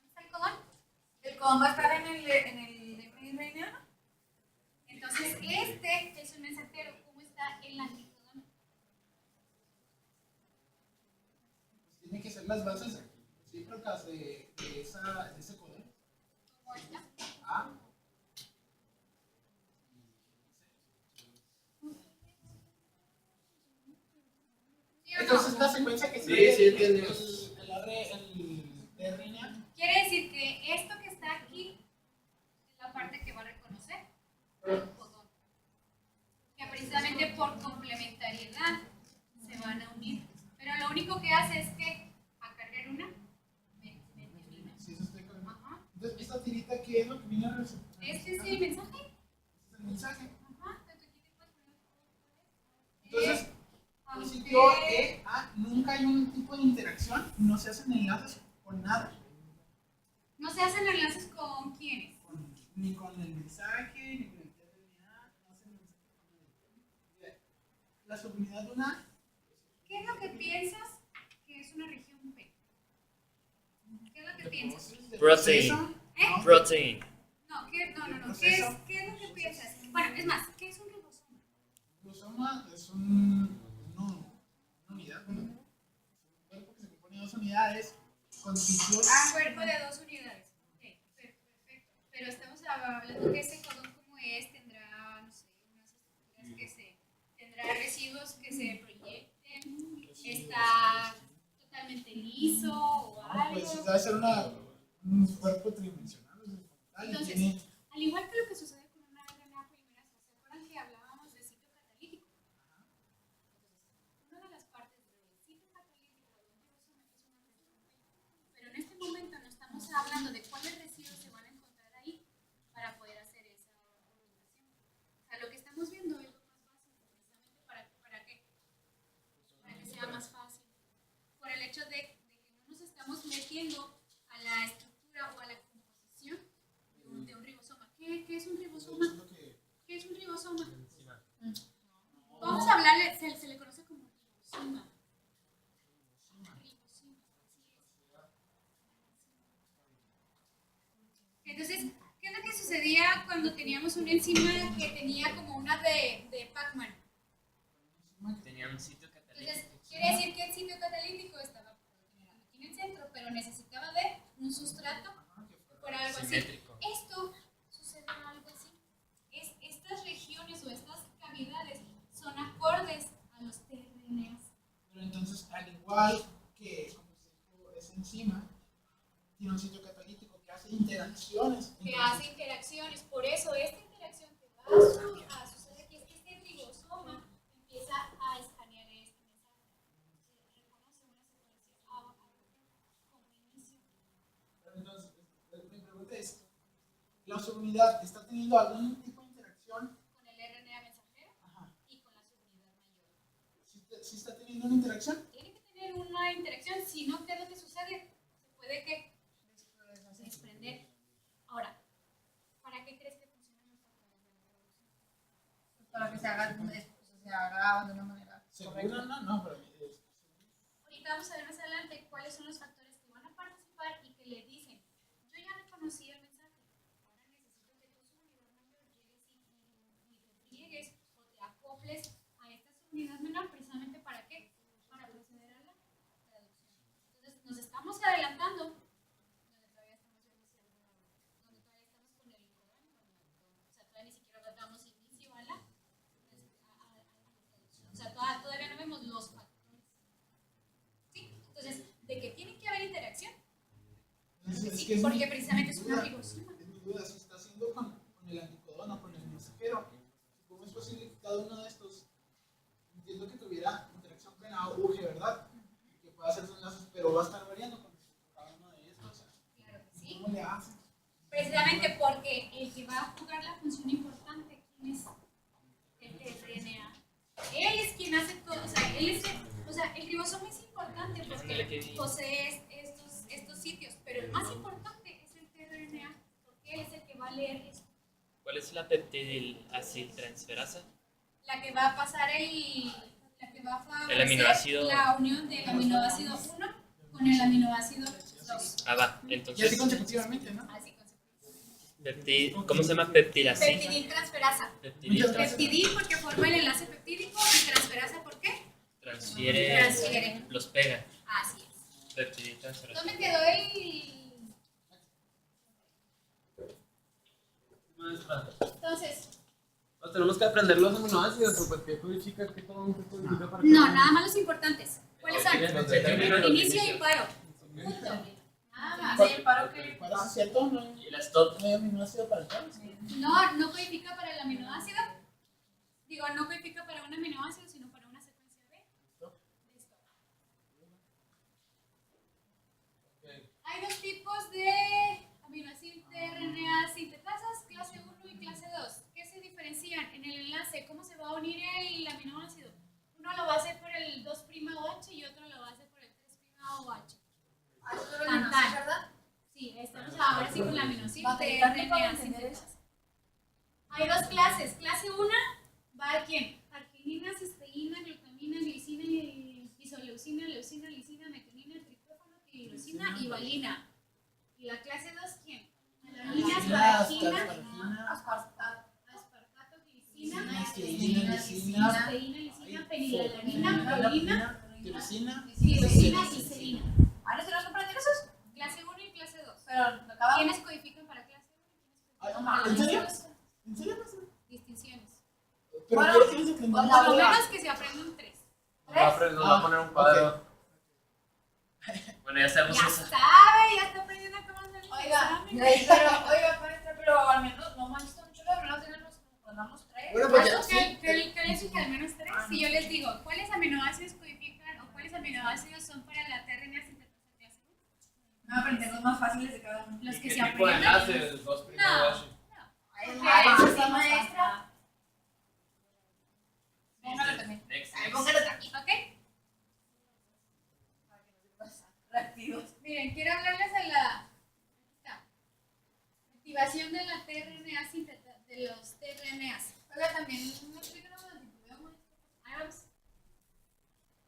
está el codón? El codón va a estar en el mRNA. Entonces, este es un mensajero. ¿Cómo está el anticodón? Pues tiene que ser las bases recíprocas de ese codón. ¿Cómo está? A. ¿Sí o Entonces, no? la secuencia que Sí, sigue sí, entiendo. el RNA. Quiere decir que esto que está aquí es la parte que va a reconocer el codón. Que precisamente por complementariedad se van a unir. Pero lo único que hace es que a cargar una metionina. Sí, eso estoy con- Ajá. Entonces, esta tirita, ¿qué es lo que viene a representar? Este es el mensaje. Este es el mensaje. Ajá. Entonces, aquí te puedes poner Entonces, el aunque- sitio E, A, nunca hay un tipo de interacción, no se hacen enlaces con nada, no se hacen enlaces con quiénes. ni con el mensaje, ni con el TRNA, no hacen mensaje con nadie. La subunidad de una, ¿Qué es lo que piensas que es una región P? ¿Qué es lo que piensas? de Protein. proceso, ¿Eh? Protein. No, no. ¿De ¿Qué es proceso? lo que piensas? Bueno, es más, ¿qué es un ribosoma? ribosoma es una unidad, un cuerpo que se compone de dos unidades, constituye Cuerpo de 2 unidades. Ok, perfecto. Pero estamos hablando que ese codón como es tendrá, no sé, unas estructuras que se, tendrá residuos que se proyecten, está totalmente liso o algo. pues debe ser un cuerpo tridimensional, es frontal, y Entonces, tiene al igual que lo que sucede con una RNA polimerasa, ¿se acuerdan que hablábamos de sitio catalítico? Una de las partes del sitio catalítico de un ribosoma es una región P. Pero en este momento no estamos hablando de cuáles residuos se van a encontrar ahí para poder hacer esa organización. O sea, lo que estamos viendo es lo más básico, precisamente para que sea más fácil. Por el hecho de que no nos estamos metiendo a la estructura o a la composición de un ribosoma. ¿Qué es un ribosoma? es lo que ¿Qué es un ribosoma? Vamos a hablarle, se le conoce como ribosoma. Ribosoma, así es. Entonces, ¿qué es lo que sucedía cuando teníamos una enzima que tenía como una de Pac-Man? Tenía un sitio Entonces, catalítico. quiere decir que el sitio catalítico estaba aquí en el centro, pero necesitaba de un sustrato por algo así. Simétrico. Esto sucede algo así. Estas regiones o estas cavidades son acordes a los tRNAs. Pero entonces, al igual que, como se dijo, esa enzima tiene un sitio catalítico que hace interacciones. Que entonces, hace interacciones. Por eso, esta interacción que va a suceder aquí es que este ribosoma empieza a escanear este mensaje. Se reconoce una secuencia A como inicio. pero entonces, mi pregunta es, ¿la subunidad está teniendo algún tipo de interacción? Con el RNA mensajero Ajá. y con la subunidad mayor. ¿Sí está teniendo una interacción? Tiene que tener una interacción, si no, ¿qué es lo que sucede? Se puede que desprender. Ahora, ¿para qué crees que funcionan los factores de la traducción? Para que se haga de una manera ¿Seguro? correcta. No, pero Ahorita vamos a ver más adelante cuáles son los factores que van a participar y que le dicen, yo ya reconocí el mensaje, ahora necesito que tu subunidad mayor llegues y que es porque mi- precisamente mi es una duda. ribosoma. Es mi duda, si está haciendo con el anticodón o con el mensajero, ¿cómo es posible que cada uno de estos, entiendo que tuviera interacción con la aguja, ¿verdad? Que pueda hacer sus enlaces, pero va a estar variando con cada uno de estos. O sea, Claro que sí. ¿cómo le hacen? Precisamente porque el que va a jugar la función importante, ¿quién es? El tRNA. Él es quien hace todo, o sea, el ribosoma es importante porque posee estos sitios, pero el más importante es el tRNA, porque él es el que va a leer esto. ¿Cuál es la peptidilaciltransferasa? La que va a pasar la que va a favorecer El aminoácido. la unión del aminoácido 1 con el aminoácido 2. Ah, va. Y así Entonces, consecutivamente, ¿no? Así ¿cómo se llama? Peptidilacil. peptidiltransferasa. Peptidiltransferasa. Peptidil porque forma el enlace peptídico y transferasa ¿por qué? Transfiere, los pega. Así es. Peptidiltransferasa. ¿Dónde quedó el...? Maestra, Entonces, ¿nos tenemos que aprender los aminoácidos o pues qué codifica, qué codifica para no, nada más los importantes. ¿Cuáles son? Los de Inicio y paro. Punto. Nada más. El paro que Para eso es cierto, no Y las stop. hay aminoácido para el cáncer. No codifica para el aminoácido. Digo, no codifica para un aminoácido, sino para una secuencia B. Listo. Hay dos tipos de aminoácido tRNA sintetasas, clase 1 y clase 2. ¿Qué se diferencian en el enlace? ¿Cómo se va a unir el aminoácido? Uno lo va a hacer por el 2'OH y otro lo va a hacer por el 3'OH. Tan, tan. ¿verdad? Sí, estamos ahora sí con la aminoácido Bastante para tRNA entender sintetasa. Hay dos clases. Clase 1 va a quién? Arginina, cisteína, glutamina, glicina, isoleucina, leucina, lisina, metionina, triptófano, tirosina y valina. ¿Y la clase 2 quién? Alanina, asparagina, aspartato, glicina, Cisteína, lisina, cisteína, lisina, fenilalanina, valina, tirosina, tirosina y serina. ¿Ahora se nos comprenden esos? Clase 1 y clase 2. Pero acabamos. ¿Quiénes codifican para clase 1 y quiénes Ay, codifican ¿en para serio? clase 2? ¿En serio, maestra? Distinciones. Pero Bueno, quiero que nos aprendamos. Por lo menos que se aprendan 3. Nos va a poner un cuadro. Bueno, ya sabemos Ya eso. sabe, ya está aprendiendo cómo hacer el Oiga, examen. oiga, maestra, pero al menos no manches mucho, al menos tenemos 3. Bueno, pues ya, ¿Cuánto sí. que les dije al menos 3? Si yo les digo, ¿cuáles aminoácidos codifican o cuáles aminoácidos son para la tRNA sintetasa clase 1? Me voy a aprender los más fáciles de cada uno. Los que ¿Qué se tipo de aprendan. enlace? El 2'OH. Sí, maestra. Póngalo también. Next, Ay, next. póngalo también. ¿Ok? Rápido. Miren, quiero hablarles de la activación de la tRNA sintetasa, de los tRNAs. Oiga, también me explican algo del tipo. Ahí vamos.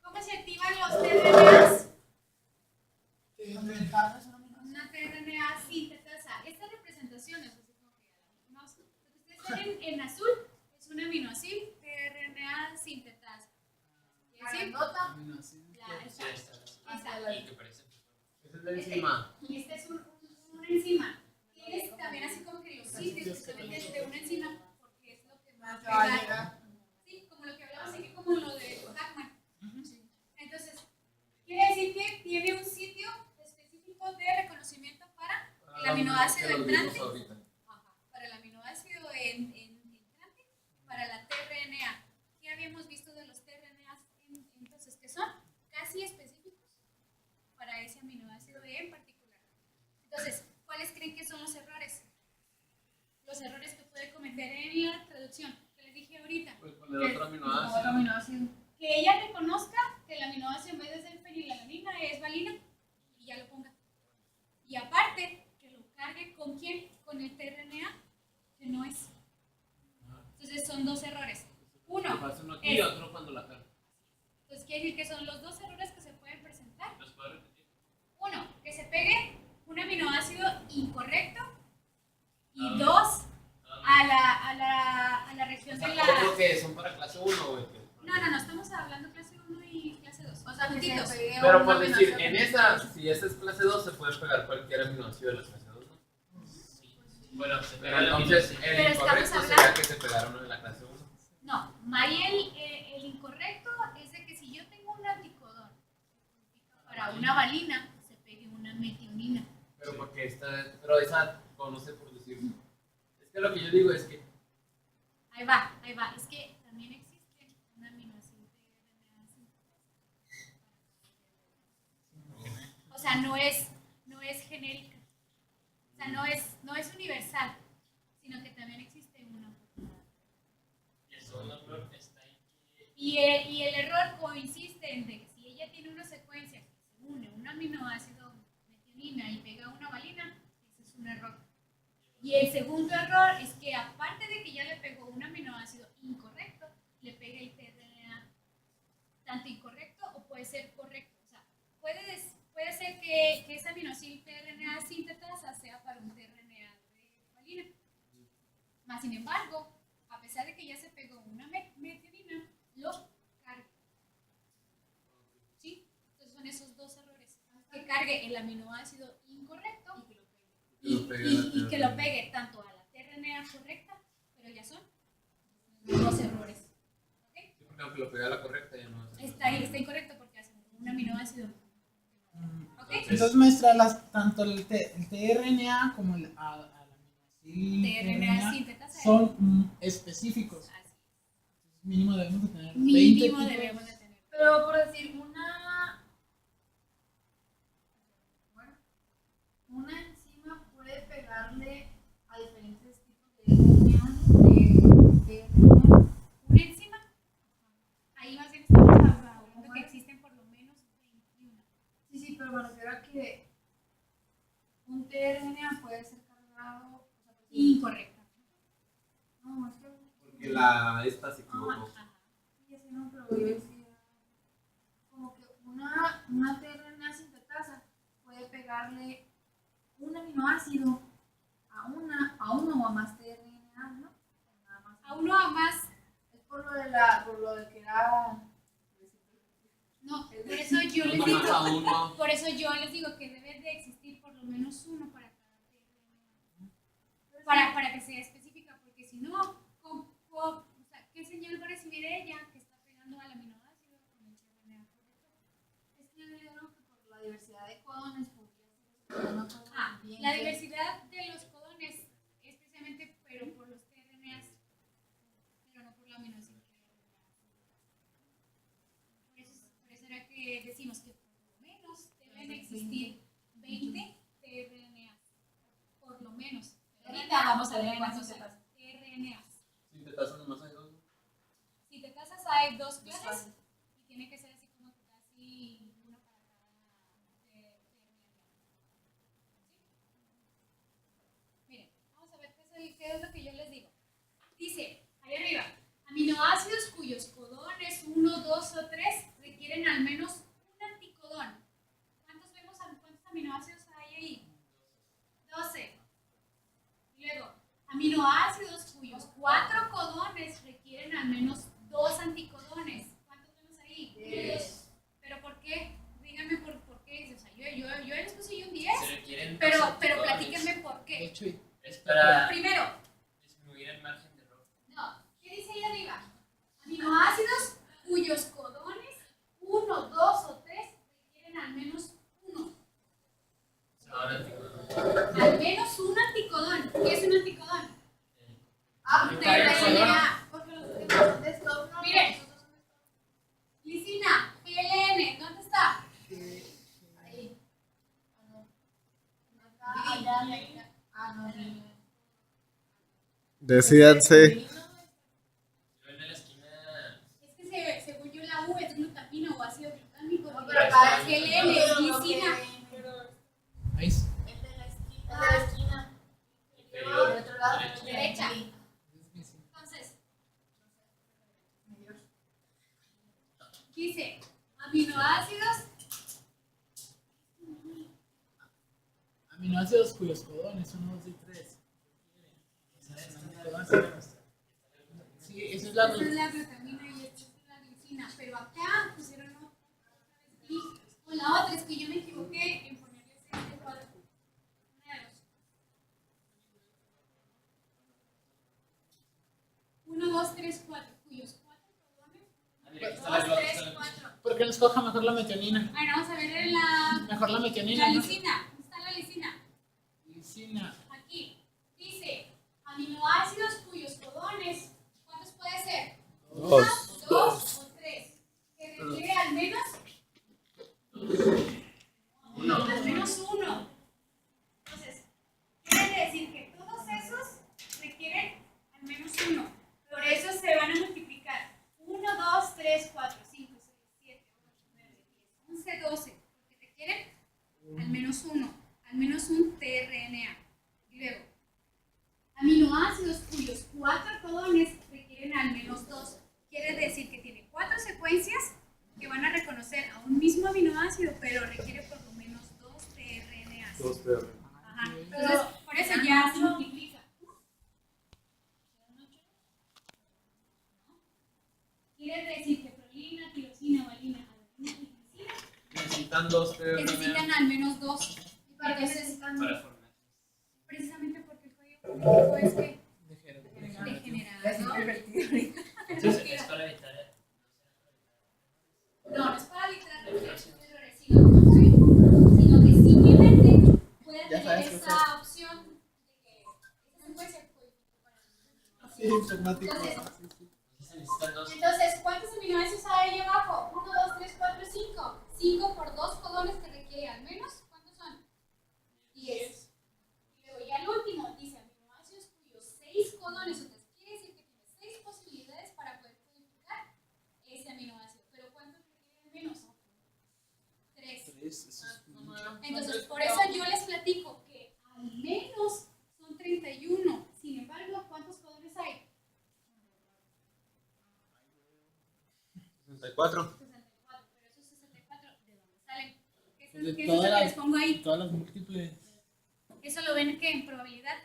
¿Cómo se activan los tRNAs? Una tRNA sintetasa. Estas representaciones, así como que mouse, lo que ustedes ven en azul es un aminoácido tRNA sintetasa. ¿Y así? Nota. Esta. Y que parece. Esa es la enzima. Este es una enzima. Tienes también así como que los sitios que se meten de una enzima porque es lo que más pega. Sí, como lo que hablamos aquí, como lo de Hackman. Entonces, quiere decir que tiene un sitio específico de reconocimiento para el aminoácido entrante. Ajá, para el aminoácido entrante, para la tRNA. ¿Qué habíamos visto de los tRNAs entonces? Que son casi específicos para ese aminoácido en particular. Entonces, ¿cuáles creen que son los errores? Los errores que puede cometer en la traducción, que les dije ahorita. Pues poner otro aminoácido. Que ella reconozca que el aminoácido en vez de ser fenilalanina es valina y ya lo ponga. Y aparte, que lo cargue con quién? Con el tRNA, que no es. Entonces son dos errores. Uno, Pasa uno aquí y es- otro cuando la carga. entonces quiere decir que son los dos errores que se pueden presentar. ¿Los puedo repetir? Uno, que se pegue un aminoácido incorrecto. Y Ah. dos, a la reacción de la... ¿Cómo que son para clase 1, güey? No, estamos hablando clase 1 y clase 2. O sea, que Juntitos. se pegue Pero un por decir, aminoácido. en esa, si esa es clase 2, se puede pegar cualquier aminoácido de la clase 2, ¿no? Bueno, se Pero pega la entonces, misma. el Pero estamos incorrecto hablando- sería que se pegara uno de la clase 1. No, Mariel, el incorrecto es de que si yo tengo un anticodón para una valina, se pegue una metionina. Pero porque pero esa conoce por decirlo. Es que lo que yo digo es que Ahí va. Es que también existe una aminoácido RNA sintetasa. O sea, no es genérica. O sea, no es universal, sino que también existe una. Y el segundo error está ahí. Y el error consiste en que si ella tiene una secuencia que se une un aminoácido metionina y pega una valina, ese es un error. Y el segundo error es que aparte de que ya le pegó un aminoácido incorrecto, le pega el tRNA tanto incorrecto o puede ser correcto. O sea, puede ser que ese aminoácido tRNA sintetasa sea para un tRNA de valina. Más sin embargo, a pesar de que ya se pegó una metionina, lo cargue. ¿Sí? Entonces son esos dos errores. Que cargue el aminoácido incorrecto y que lo pegue tanto a la tRNA correcta, pero ya son dos errores. ¿Okay? sí, porque aunque lo pegue a la correcta ya no hace. Está incorrecto porque hace un aminoácido. ¿Okay? Entonces, maestra, tanto el tRNA como el aminoácido tRNA sintetasa son específicos. así. Mínimo debemos de tener 20 Mínimo tipos. debemos de tener. Pero por decir, una enzima puede pegarle a diferentes tipos de RNA. Una enzima. Ahí más bien estamos hablando que existen por lo menos 21. Sí, pero me refiero a que un tRNA puede ser cargado. O sea, pues, Incorrecta. no, es que. Porque esta se equivocó. Ajá. Sí, así no, pero yo decía. Como que una tRNA sintetasa puede pegarle un aminoácido a uno o a más tRNA, ¿no? Nada más. A uno a más. Es por lo de que era. No, por eso yo les Uno digo. más a uno. Por eso yo les digo que debe de existir por lo menos uno para cada tRNA. Para que sea específica, porque si no, o sea, ¿qué señal va a recibir ella que está pegando al aminoácido con el tRNA correcto? Es que yo digo que por la diversidad de codones podría ser eso, pero no puedo bien La que- diversidad de los codones es precisamente, pero por los tRNAs, pero no por la aminoácido RNA. Por eso era que decimos que por lo menos deben existir 20 tRNAs. Por lo menos. Ahorita vamos a ver cuántos tRNAs. Sintetasa nomás hay dos. Sintetasas hay dos clases y tiene que ser así como que casi una para cada tRNA. ¿Sí? Miren, vamos a ver qué es lo que yo les digo. Dice, ahí arriba, aminoácidos cuyos codones 1, 2 o 3 requieren al menos un anticodón. ¿Cuántos aminoácidos hay ahí? 12. Y luego, aminoácidos cuyos 4 codones requieren al menos 2 anticodones. ¿Cuántos vemos ahí? 10. ¿Pero por qué? Díganme por qué. O sea, yo les puse yo un 10, Se requieren pero dos anticodones. platíquenme por De qué. hecho, Es para Primero, disminuir el margen de error. no, ¿qué dice ahí arriba? Aminoácidos cuyos codones 1, 2 o 3 requieren al menos 1. Ahora anticodón. Al menos un anticodón. ¿Qué es un anticodón? Un tRNA. Porque los que son de stop no. Miren. Los otros son de stop. Lisina, PLN, ¿dónde está? Ahí. Ah, no. No. Decídanse. Yo en la esquina. Es que según yo la U es glutamina o ácido glutámico. No, pero acá es PLN, lisina. ahí es. El de la esquina. Inferior. Del otro lado. Derecha. Sí. Entonces, dice aminoácidos. Aminoácidos cuyos codones son 2 y 3. Sí, esa es la Esta es la glutamina y esta es la glicina. Pero acá pusieron otra vez y con la otra es que yo me equivoqué en ponerles este cuadro. Una de dos. 1, 2, 3, 4. Cuyos 4 codones. Ah, mira, aquí está 2, la glota, 3, está la- 4. ¿Por qué no escoja mejor la metionina? Bueno, vamos a ver en la Mejor la metionina, ¿no? lisina. ¿Dónde está la lisina? aquí dice aminoácidos cuyos codones, ¿cuántos puede ser? Dos. 2 o 3. Que requiere al menos al menos 1. Entonces, quiere decir que todos esos requieren al menos 1. Por eso se van a multiplicar 1, 2, 3, 4, 5, 6, 7, 8, 9, 10, 11, 12. Porque requieren al menos 1, al menos un tRNA. Y luego, aminoácidos cuyos 4 codones requieren al menos 2. Quiere decir que tiene 4 secuencias que van a reconocer a un mismo aminoácido, pero requiere por lo menos 2 tRNAs. Ajá. Entonces, por eso ya se multiplica. Quiere decir que prolina, tirosina, valina, adenina y glicina Necesitan 2 necesitan al menos 2. ¿Y para qué Entonces, necesitan? Para formar. precisamente porque el código genético es que degenerado. Entonces, es para evitar. No, no es para evitar los errores, sino que simplemente puede Ya tener sabes qué esa opción de que esa secuencia codifica para los Sí, informático. Entonces, Sí, sí. Necesitan 2. Entonces, ¿cuántos aminoácidos hay ahí abajo? 1, 2, 3, 4, 5. 5 por 2 codones que requiere al menos. ¿Cuántos son? 10. Y luego ya el último dice aminoácidos cuyos 6 codones. Entonces, quiere decir que tiene 6 posibilidades para poder codificar ese aminoácido. ¿Pero cuántos requiere al menos? 3. Entonces, por eso yo les platico que al menos son 31. Sin embargo, ¿cuántos codones hay? 64. 64, pero esos 64, ¿de dónde salen? ¿Qué es, De qué es todas eso que las- les pongo ahí? Todas las múltiples. ¿Eso lo ven que en probabilidad?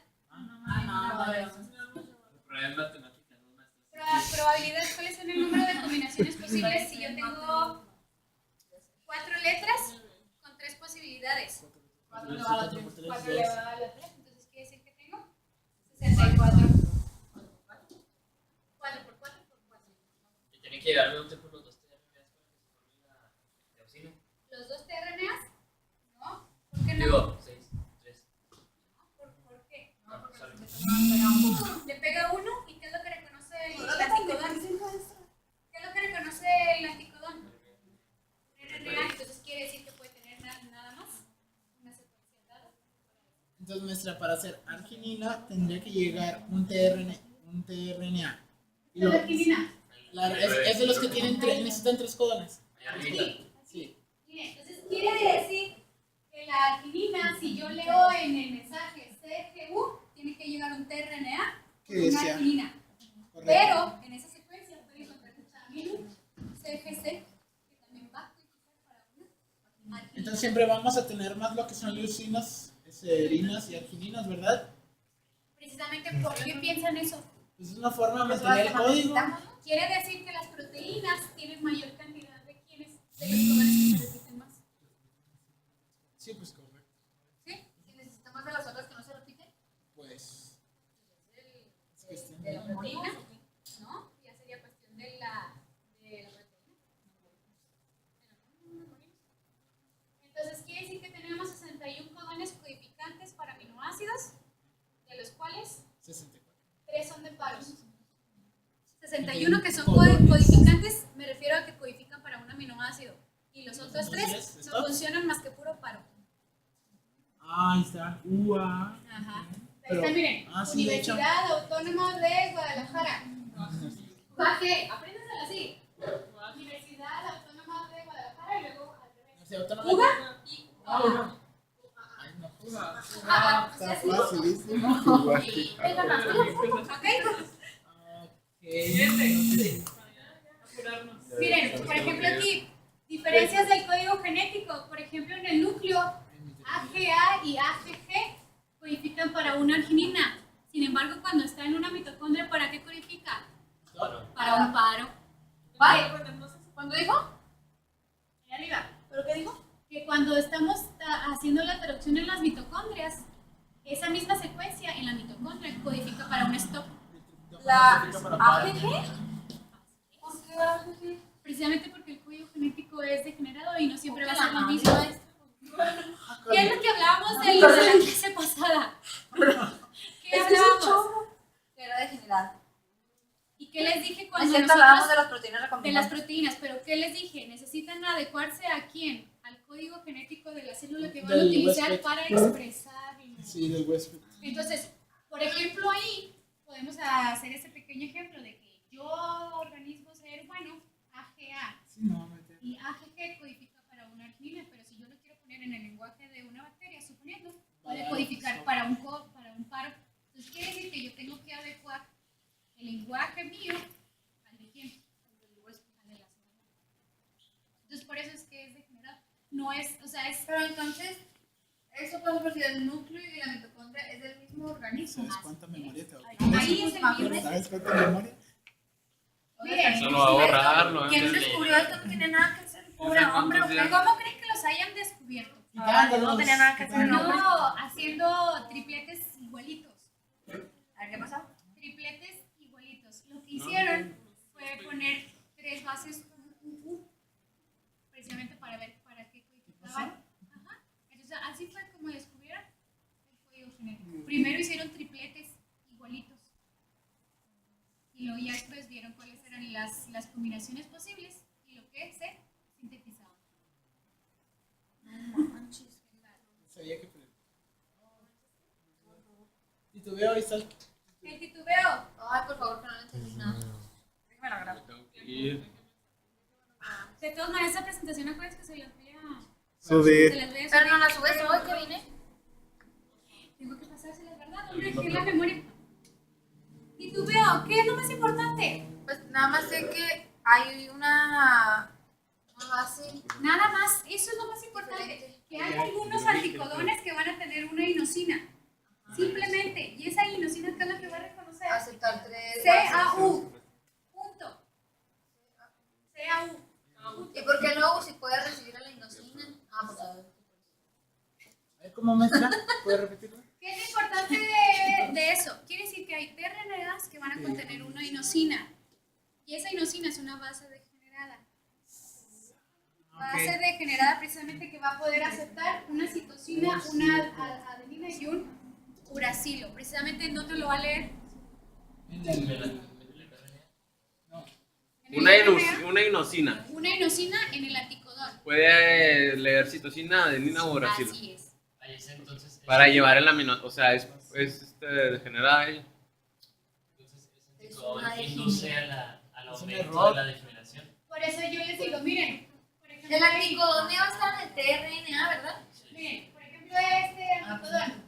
Prueba en matemática, no maestro. Probabilidad, ¿cuáles son el número de combinaciones posibles si yo tengo 4 letras con 3 posibilidades? 4 elevado a la 3, entonces quiere decir que tengo 64. 4 por 4 por 4. Y tiene que llegarme un tiempo los 2 TRNAs para que se forme la teosina. ¿Los 2 tRNAs? ¿No? ¿Por qué no? Digo, 6, 3. ¿Por qué? No, sale. Le pega uno y ¿qué es lo que reconoce el anticodón? ¿Qué es lo que reconoce el anticodón? RNA, entonces quiere decir que puede tener nada más una secuencia dada. Entonces, maestra, para hacer arginina tendría que llegar un tRNA. Y ¿La luego- arginina? es de los que tienen necesitan 3 codones. Allá arriba. Sí. Sí. Mire, entonces quiere decir que la arginina, si yo leo en el mensaje CGU, tiene que llegar un tRNA ¿Qué con una decía? arginina. Correcto. Pero en esa secuencia puede encontrar también un CGC que también va a codificar para una arginina. Entonces siempre vamos a tener más lo que son leucinas, serinas y argininas, ¿verdad? Precisamente, ¿por qué piensan eso? Pues es una forma de mantener el código. Quiere decir que las proteínas tienen mayor cantidad de quienes, de los codones que se repiten más. Sí, pues correcto. ¿Sí? Si necesita más de las otras que no se repiten, Pues es De cuestión la de proteína, ¿no? Ya sería cuestión de la proteína. Entonces, quiere decir que tenemos 61 codones codificantes para aminoácidos, de los cuales 64. 3 son de paros. 61 que son codificantes, me refiero a que codifican para un aminoácido. Y los otros 3 no funcionan más que puro paro. Ahí está. UA. Ajá. Ahí Pero- está, miren. sí, de hecho. Universidad Autónoma de Guadalajara. Baje, apréndasela así. Universidad Autónoma de Guadalajara y luego al revés. ¿Se autónoma? UGA y UAA. Ay, no. Ajá, Está ¿sí? facilísimo. Venga, ¿ok? Miren, por ejemplo aquí, diferencias del código genético. Por ejemplo, en el núcleo, AGA y AGG codifican para una arginina. Sin embargo, cuando está en una mitocondria, ¿para qué codifica? Para un paro. ¿cuándo dijo? Ahí arriba. ¿Pero qué dijo? Que cuando estamos haciendo la traducción en las mitocondrias, esa misma secuencia en la mitocondria codifica para un stop. La AGG. ¿Por qué AGG? Precisamente porque el código genético es degenerado y no siempre va a ser lo mismo. ¿Qué es lo que hablábamos de la clase pasada? ¿Qué hablábamos? Que era degenerado. ¿Y qué les dije Es cuando cierto, hablábamos nosotros... de las proteínas De las recombinantes. proteínas, pero ¿qué les dije? Necesitan adecuarse ¿a quién? Al código genético de la célula que van a Del utilizar huésped. para expresarlo. Sí, del huésped. Entonces, por ejemplo, ahí podemos hacer ese pequeño ejemplo de que yo, organismo ser humano, AGA, Sí, no, me entiendo. y AGG codifica para una arginina, pero si yo lo quiero poner en el lenguaje de una bacteria, suponiendo, puede codificar para un paro. Entonces, quiere decir que yo tengo que adecuar el lenguaje mío al de quién, al de la célula. Entonces, por eso es que es degenerado. No es, o sea, es... Pero entonces, eso pasa por si el núcleo y la mitocondria es del mismo organismo. ¿Sabes cuánta memoria te va a Ahí es el mismo. ¿Sabes cuánta memoria? Miren, Eso lo va a borrar, ¿no? ¿Quién descubrió esto? No tiene nada que hacer el pobre hombre. ¿Cuántos días? ¿Cómo creen que los hayan descubierto? No tenía nada que hacer el hombre. No, haciendo tripletes igualitos. A ver, ¿qué pasó? Tripletes igualitos. Lo que hicieron fue poner 3 bases UU, precisamente para ver para qué codificaban. Ajá. Entonces, así fue como descubrieron el código genético. Primero hicieron tripletes igualitos. Y luego ya después vieron cuáles eran las combinaciones posibles y lo que se sintetizaba. Sabía que... Y tu veo ahí está. El titubeo. Ay, por favor, que no le entendí nada. Déjame la grabo. De todas maneras, esa presentación, acuérdense que se las voy a Subir. Pero no la subes hoy que vine. Tengo que pasárselas, ¿verdad? Hombre, ¿qué es la memoria? Titubeo, ¿qué es lo más importante? Pues nada más sé que hay una base. Nada más, eso es lo más importante. Que hay algunos anticodones que van a tener una inosina. Simplemente. Y esa inosina, ¿qué es lo que va a reconocer? Aceptar 3 CAU. Punto. CAU. ¿Y por qué luego si puede recibir a la inosina? Ah, pues a ver. A ver cómo mezcla. ¿Puedes repetirlo? ¿Qué es lo importante de eso? Quiere decir que hay tRNAs que van a contener una inosina. Y esa inosina es una base degenerada. Base degenerada precisamente que va a poder aceptar una citosina, una adenina y un uracilo. Precisamente, ¿en dónde lo va a leer? En el RNA. Una inosina. Una inosina en el anticodón. Puede leer citosina, adenina o uracilo. Así es. Ahí es entonces. Para llevar el amino, o sea, es degenerada ahí. Entonces, ese anticodón induce al aumento error. de la degeneración. Por eso yo les digo, miren. Por ejemplo, El anticodón va a estar en el tRNA, ¿verdad? Miren, por ejemplo, este anticodón.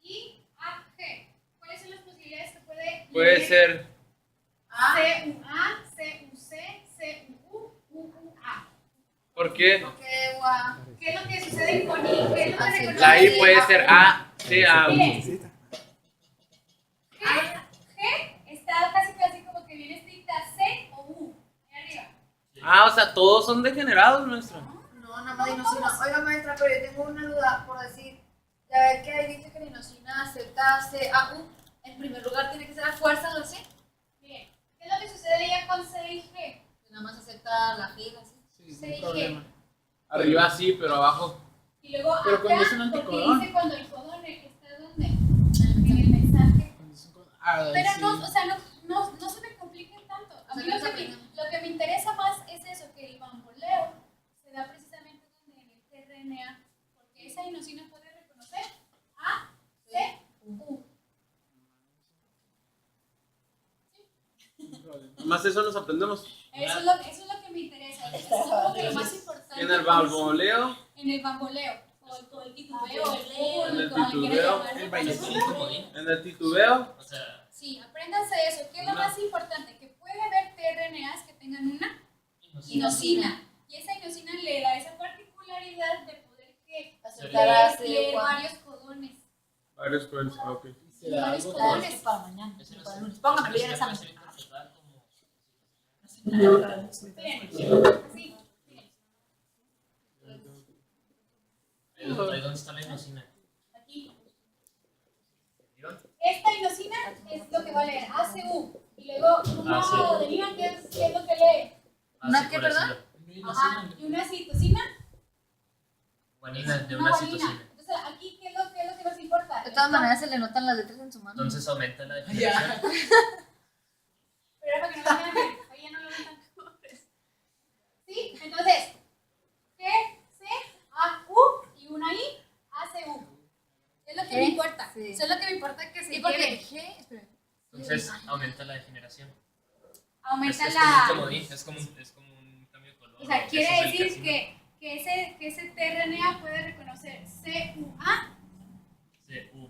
IAG. ¿Cuáles son las posibilidades que puede Puede leer? ser CUA, CUC, CUU, UUA. ¿por qué? Porque guau. ¿Qué es lo que sucede con I? ¿Qué es lo que reconoce? La I puede ser A, C, A, U. Miren, G está casi como que viene estricta C o U. Ahí arriba. Ah, o sea, todos son degenerados, maestra. No, nada más de inosina. Oiga, maestra, pero yo tengo una duda por decir. Ya ver que ahí dice que la inosina acepta CAU. En primer lugar, tiene que ser a fuerza la C. Miren, ¿qué es lo que sucede ya con C y G? Que nada más acepta la G, así. Sí, Sí, sin problema. Arriba sí, pero abajo. Y luego Pero cuando es un acá, porque anticodón. dice cuando el codón está ¿dónde? En el mensaje. Ah, Pero sí. no, o sea, no se me compliquen tanto. A mí O sea, lo que me interesa más es eso, que el bamboleo se da precisamente donde en el tRNA, porque esa inosina puede reconocer A, C, U. Sin problema. Más eso nos aprendemos. Eso es lo que me interesa. Eso es como que lo más importante. En el bamboleo, En el bamboleo. O el titubeo, En el como le quieran titubeo, llamar. el bailecito. en el titubeo, O sea, Sí, apréndanse eso. ¿Qué es lo más importante? Que puede haber tRNAs que tengan una inosina. Y esa inosina le da esa particularidad de poder que Aceptar a C, leer guau. varios codones. varios codos, ok. Y se da Varios algo codones. Para mañana. ese no Para se- el lunes. Póngame ese el no examen. puede ser interpretado como- Miren, así. ¿Dónde está la inosina? Aquí. ¿Vieron? Esta inosina es lo que va a leer ACU. Y luego una sí. adenina, ¿qué es lo que lee? ¿Una Ah, sí, qué, por perdón? decirlo. Ajá. Y una citosina. Guanina de una una guanina. citosina. Entonces, aquí, ¿qué es lo que nos importa? De todas maneras se le notan las letras en su mano. Entonces aumenta la generación. Pero era para que no lo vean bien. Ahí ya no lo ven tanto. ¿Sí? Entonces, G, C, A, U y una I, A, C, U. Es lo que me importa. Sí. Eso es lo que me importa que se ¿Y por qué? lleve. G, espera. Entonces aumenta la degeneración. Aumenta Es como un la... comodín, es como un cambio de color. O sea, eso quiere es el decir casino. que ese tRNA puede reconocer CUA.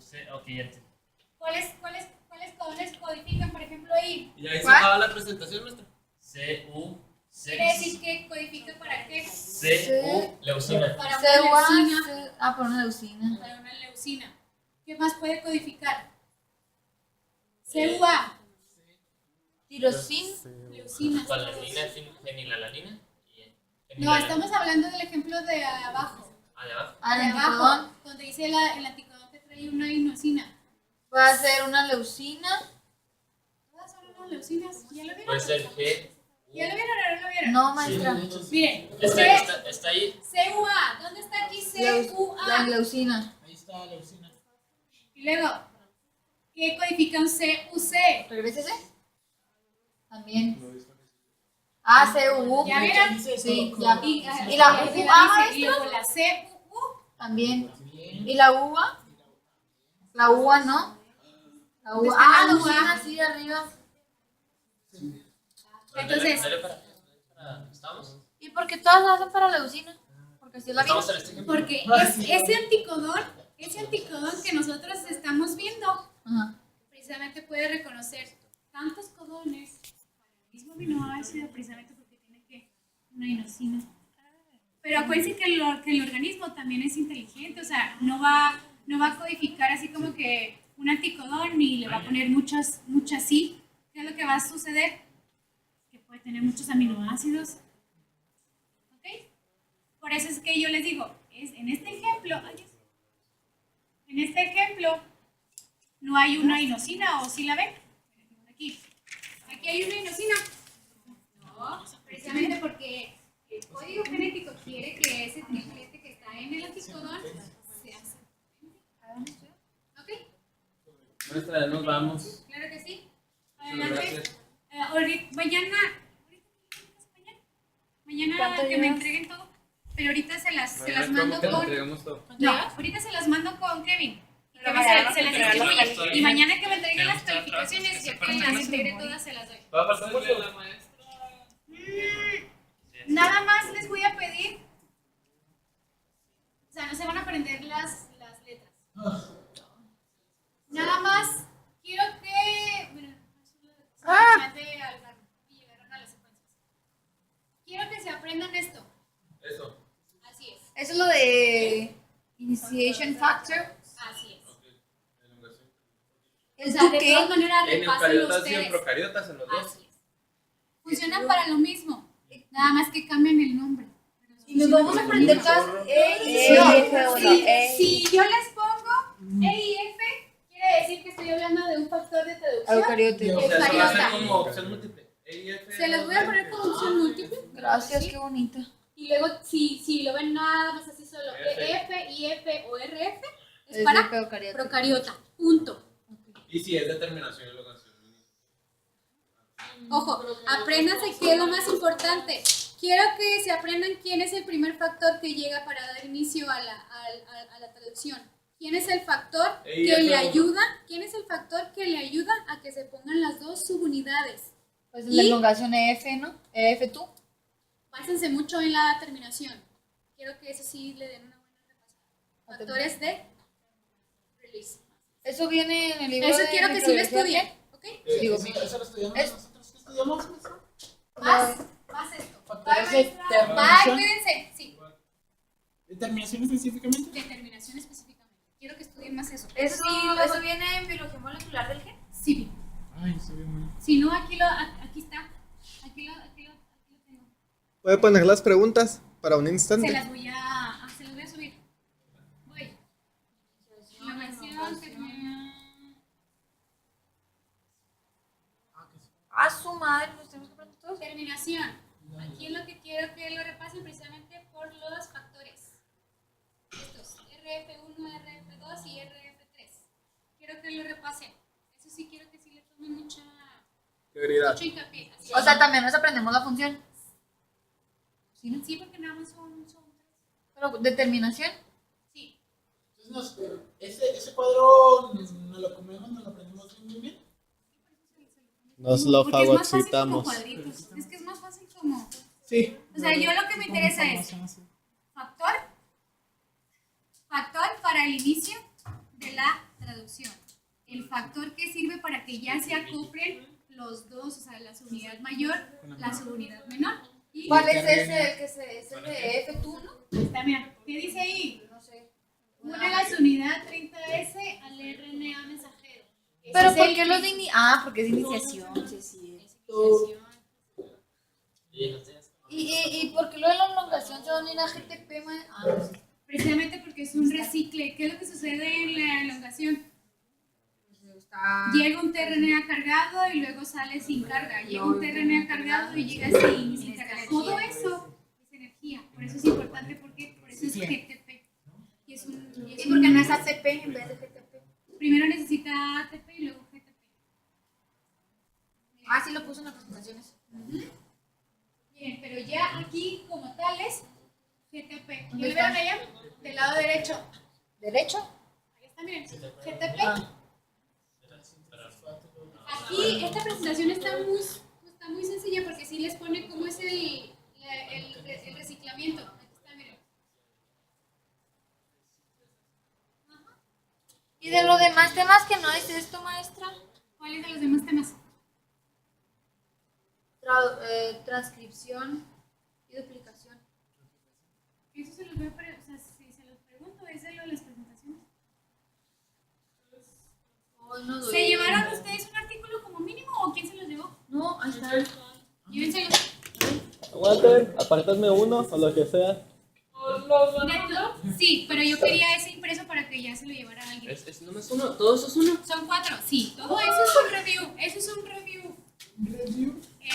C, ok, ya entendí. ¿Cuáles codones codifican, por ejemplo, ahí? Y ahí se ¿Cuál? acaba la presentación nuestra. Quiere decir que codifica para qué? Leucina. Para una leucina. Por una leucina. Para una leucina. ¿Qué más puede codificar? CUA. Tirosina. Leucina. Valenina, fenilalanina. No, estamos hablando del ejemplo de abajo. De abajo. Al De anticodón. abajo, donde dice el anticodón que trae una inosina. Va a ser una leucina. Todas son unas leucinas. ¿Ya lo vieron? Puede ser G. ¿Ya lo vieron o no lo vieron? No, maestra. Miren, Está ahí. CUA. ¿Dónde está aquí La CUA? leucina. Ahí está la usina. Y luego, ¿qué codifica un CUC? Regrésese. También. Ah, CU. ¿Ya vieron? Sí, ya. Y ¿Y la UA, UA, y luego la CUU. También. ¿Y la uva? La uva, ¿no? La uva. ¿Dónde está Ah, la la uva? usina, así de arriba. Entonces, Dale para. ¿Estamos? ¿Y por qué todas las hacen para leucina? Porque así es la vida. Estamos en este ejemplo. porque ese anticodón que nosotros estamos viendo, Ajá. precisamente puede reconocer tantos codones para el mismo aminoácido, precisamente porque tiene que una inosina. Pero acuérdense que el organismo también es inteligente, o sea, no va a codificar así como que un anticodón y le va a poner muchas sí. ¿Qué es lo que va a suceder? Que puede tener muchos aminoácidos. ¿Ok? Por eso es que yo les digo, en este ejemplo, no hay una inosina, ¿o sí la ven? Aquí hay una inosina. No, precisamente porque el código genético quiere que ese triplete que está en el anticodón sea exactamente. ¿Ok? Maestra, ya nos vamos. Claro que sí. Muchas Adelante. gracias. Mañana ¿Cuánto que me llevas? entreguen todo. Pero ahorita se las Mañana, mando ¿cómo que le con. entregamos todo? No, ahorita se las mando con Kevin. Y Pero Kevin mañana se las nos entregan las distribuye. Y calificaciones. mañana que me entreguen las Tenemos que dar calificaciones, ya trabajos, que que las se integre todas, se las doy. ¿Va a pasar mucho? la maestra. Nada más les voy a pedir. O sea, no se van a aprender las letras. Nada más quiero que. Bueno, llegaron a las secuencias. Quiero que se aprendan esto. Eso. Así es. Eso es lo de initiation factor. Así es. ¿El O sea, de qué? todas maneras, En repasen eucariotas y en ustedes. procariotas, en los dos. Así es. Funcionan para lo mismo. Nada más que cambian el nombre. Y nos vamos a aprender todas E y No, F o no. si yo les pongo E y F, quiere decir que estoy hablando de un factor de traducción. Eucariote. O sea, se va a hacer Eucariota. como opción múltiple. E y F. Se los voy a poner como opción múltiple. Gracias, ¿sí? qué bonita. Y luego, si lo ven nada más así solo F, IF o RF, es Es para de eucariote. procariota. Punto. Y si es determinación y lo canción. Ojo, apréndanse qué es lo más importante. Quiero que se aprendan quién es el primer factor que llega para dar inicio a la traducción. ¿Quién es el factor que le ayuda? ¿Quién es el factor que le ayuda a que se pongan las dos subunidades? Pues la elongación EF, ¿no? EF tú. Pásense mucho en la terminación. Quiero que eso sí le den una buena repasada. Factores de release. Eso viene en el libro Eso de quiero que sí lo microbiología. estudien. ¿Ok? Digo, Eso lo estudiamos es- nosotros. ¿Qué estudiamos, maestra? Más esto. Factores de Bye, terminación. cuídense. Sí. ¿Determinación específicamente? Determinación específicamente. Quiero que estudien más eso. Eso viene en biología molecular del gen. Sí. Ay, está bien, muy. Si no, aquí está. Aquí lo tengo. ¿Puede poner las preguntas para un Se instante? las voy a subir. Voy. Elongación, a su madre, nos tenemos que aprender todos. terminación. Aquí es lo que quiero que lo repasen precisamente por los factores. RF1, RF2 y RF3. Quiero que lo repasen. Eso sí quiero que sí le tomen mucho hincapié. Así O sea, también nos aprendemos la función. ¿Sí, no? Sí, porque nada más son 3. Pero determinación. Sí. Entonces, ese cuadro nos lo comemos, nos lo aprendemos bien. Nos lo Porque es más fácil como fagocitamos. cuadritos. Es que es más fácil como... Sí. O sea, yo lo que me interesa es factor para el inicio de la traducción. El factor que sirve para que ya se acoplen los dos, o sea, la subunidad mayor, la subunidad menor. Y ¿Cuál es ese? ¿Es el de F1? está, mira, ¿qué dice ahí? No sé. Une la subunidad 30S al RNA mensajero. Ese Pero es ¿por el qué los que- de porque es iniciación? Sí, sí. iniciación. ¿Y por qué lo de la elongación se van a ir a GTP? No sé. Precisamente porque es un recicle. ¿Qué es lo que sucede en la elongación? Está... Llega un tRNA cargado y luego sale sin carga. Llega un tRNA cargado y llega sin carga. Todo eso es energía. Por eso es importante, porque por eso es GTP. Y es un, ¿Y por qué no es ATP en vez de GTP? primero necesita ATP y luego GTP. Ah, sí lo puse en las presentaciones. Bien, pero ya aquí como tal es GTP. ¿Y ¿Dónde lo está? vieron allá? Del lado derecho. ¿Derecho? Ahí está, miren. GTP. Aquí esta presentación está muy sencilla porque sí les pone cómo es el reciclamiento. Aquí está, miren. ¿Y de los demás temas que no es esto, maestra? ¿Cuáles de los demás temas? Transcripción y duplicación. Eso se los voy a o sea, si se los pregunto, es de lo de las presentaciones. Hoy no ¿Se llevaron ustedes un artículo como mínimo o quién se los llevó? No, ahí está. Llévenselo. Aguanten, apártame uno o lo que sea. ¿Neto? Sí, pero yo quería ese impreso para que ya se lo llevara alguien. Es nomás uno, todo eso es uno. Son 4, sí. Todo eso es un review. Eso es un review.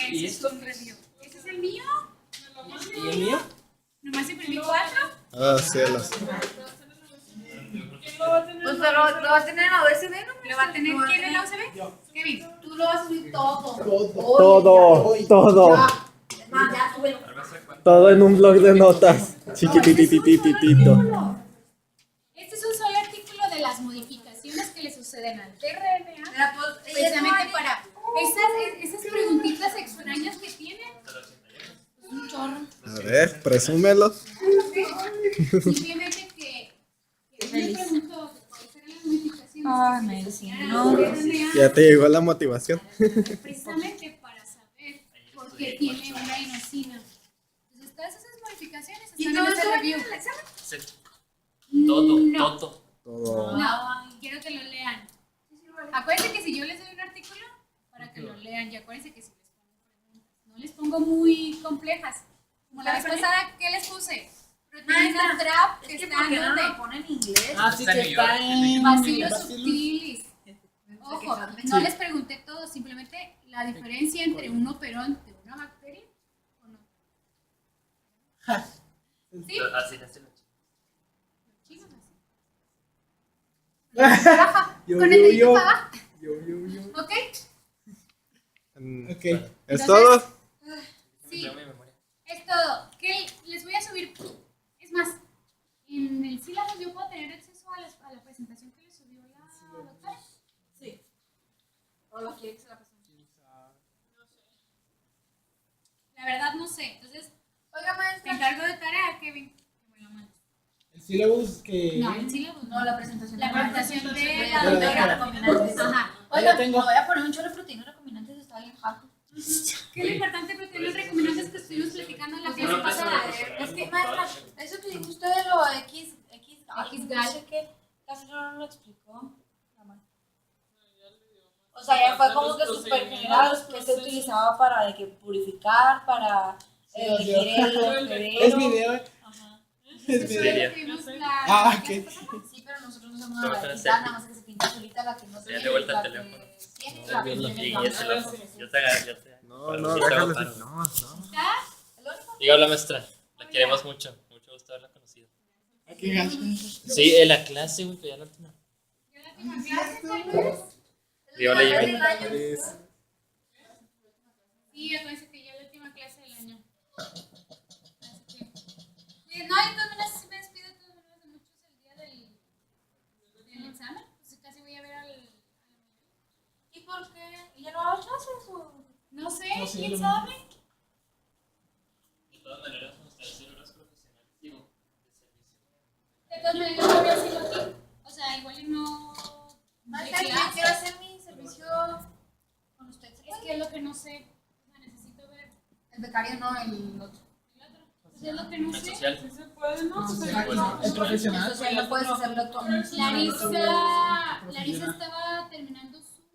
¿Y Ese esto? es un review. Ese es el mío. ¿Y el mío? Nomás imprimí 4. Ah, cielos. Pues pero lo va a tener en OSB, ¿no? ¿Lo va a tener quién en la UCB? Kevin. Tú lo vas a subir todo. Todo. Es más, ya súbelo. Todo en un blog de notas. Chiquititititito. Este es un solo artículo de las modificaciones que le suceden al tRNA. Mira, pues, Precisamente para esas preguntitas extrañas que tienen. un chorro. A ver, presúmelo. Simplemente que me preguntó cuáles eran las modificaciones. Ah, que se me le sí, hacían no. al tRNA. Ya te llegó la motivación. Precisamente para saber por qué tiene una inosina. Entonces, todas esas modificaciones ¿Y están todo en eso ese va review. en el examen? Sí. Todo, No, todo. Todo. no, quiero que lo lean. Acuérdense que si yo les doy un artículo, para que lo lean, y acuérdense que si les pongo preguntas, no les pongo muy complejas. Como la vez pasada, ¿qué les puse? Proteína trap que está en donde. pone en inglés. Ah, sí que está en Bacillus Bacillus. subtilis. Ojo, no les pregunté todo, simplemente la diferencia entre un operón de una bacteria o no. ¿Sí? Así, así. Chicos, así. Yo, Con yo, el dedito yo. para abajo. Yo. ¿Ok? Ok. ¿Es Entonces, todo? Sí, es todo. ¿Qué? Les voy a subir. Es más, en el sílabus yo puedo tener acceso a la presentación que les subió la doctora. Sí. O lo quiere que se la presente. La verdad no sé. Entonces, Oiga, te maestra. encargo de tarea, Kevin. Que me lo mandes. El sílabus que. No, el sílabus no. No, la presentación. La presentación de la la doctora. recombinantes. Ajá. Ahí la tengo. me voy a poner un chorro de proteínas recombinantes, está bien jaco. ¿Qué es lo importante que tienen recomendaciones que estuvimos platicando en la clase pasada? Es que, maestra, eso que dijo usted de lo X-gal. no sé qué, casi no lo explicó. la maestra. O sea, ya fue como que súper general, que se utilizaba para de que purificar, para elegir el hospedero. Es video. Ajá. Es Eso video. es lo que vimos la Ah, clase ok. pasada. Sí, pero nosotros no somos Te una vas a galleta, hacer. nada más que se pinta solita la que no Ya tiene. de vuelta la al que teléfono. tiene, la que tiene, Y la yo que se no lo. tiene. Yo te hago, yo te hago. No, no, Yo te hago déjalo paro. así. No, no. ¿Está? ¿El único? Diga, hola maestra. La queremos mucho. Mucho gusto haberla conocido. ¿Qué gacho? Sí, en la clase, güey, pero ya la última. ¿Ya la última clase, tal vez? Yo la llevé. Sí, acuérdense que ya es la última clase del año. Así que... Oye, no, yo también así me despido de todas maneras de muchos el día del examen. Pues casi voy a ver al... ¿Y por qué? ¿Y ya no va a clases o...? No sé, No sé, ¿quién lo- sabe? De todas maneras, vamos a hacer horas profesionales, digo, de servicio. De todas maneras, yo todavía sigo aquí. O sea, igual y no... Más de tarde clase. quiero hacer mi servicio con usted. ¿Se Es puede? que es lo que no sé. O sea, necesito ver El becario no, el otro. el otro. Pues es lo que no ¿El sé. social? Sí se puede, ¿no? Sí, Pero pues, no. el profesional. O sea, no puedes hacerlo tú. Larisa estaba terminando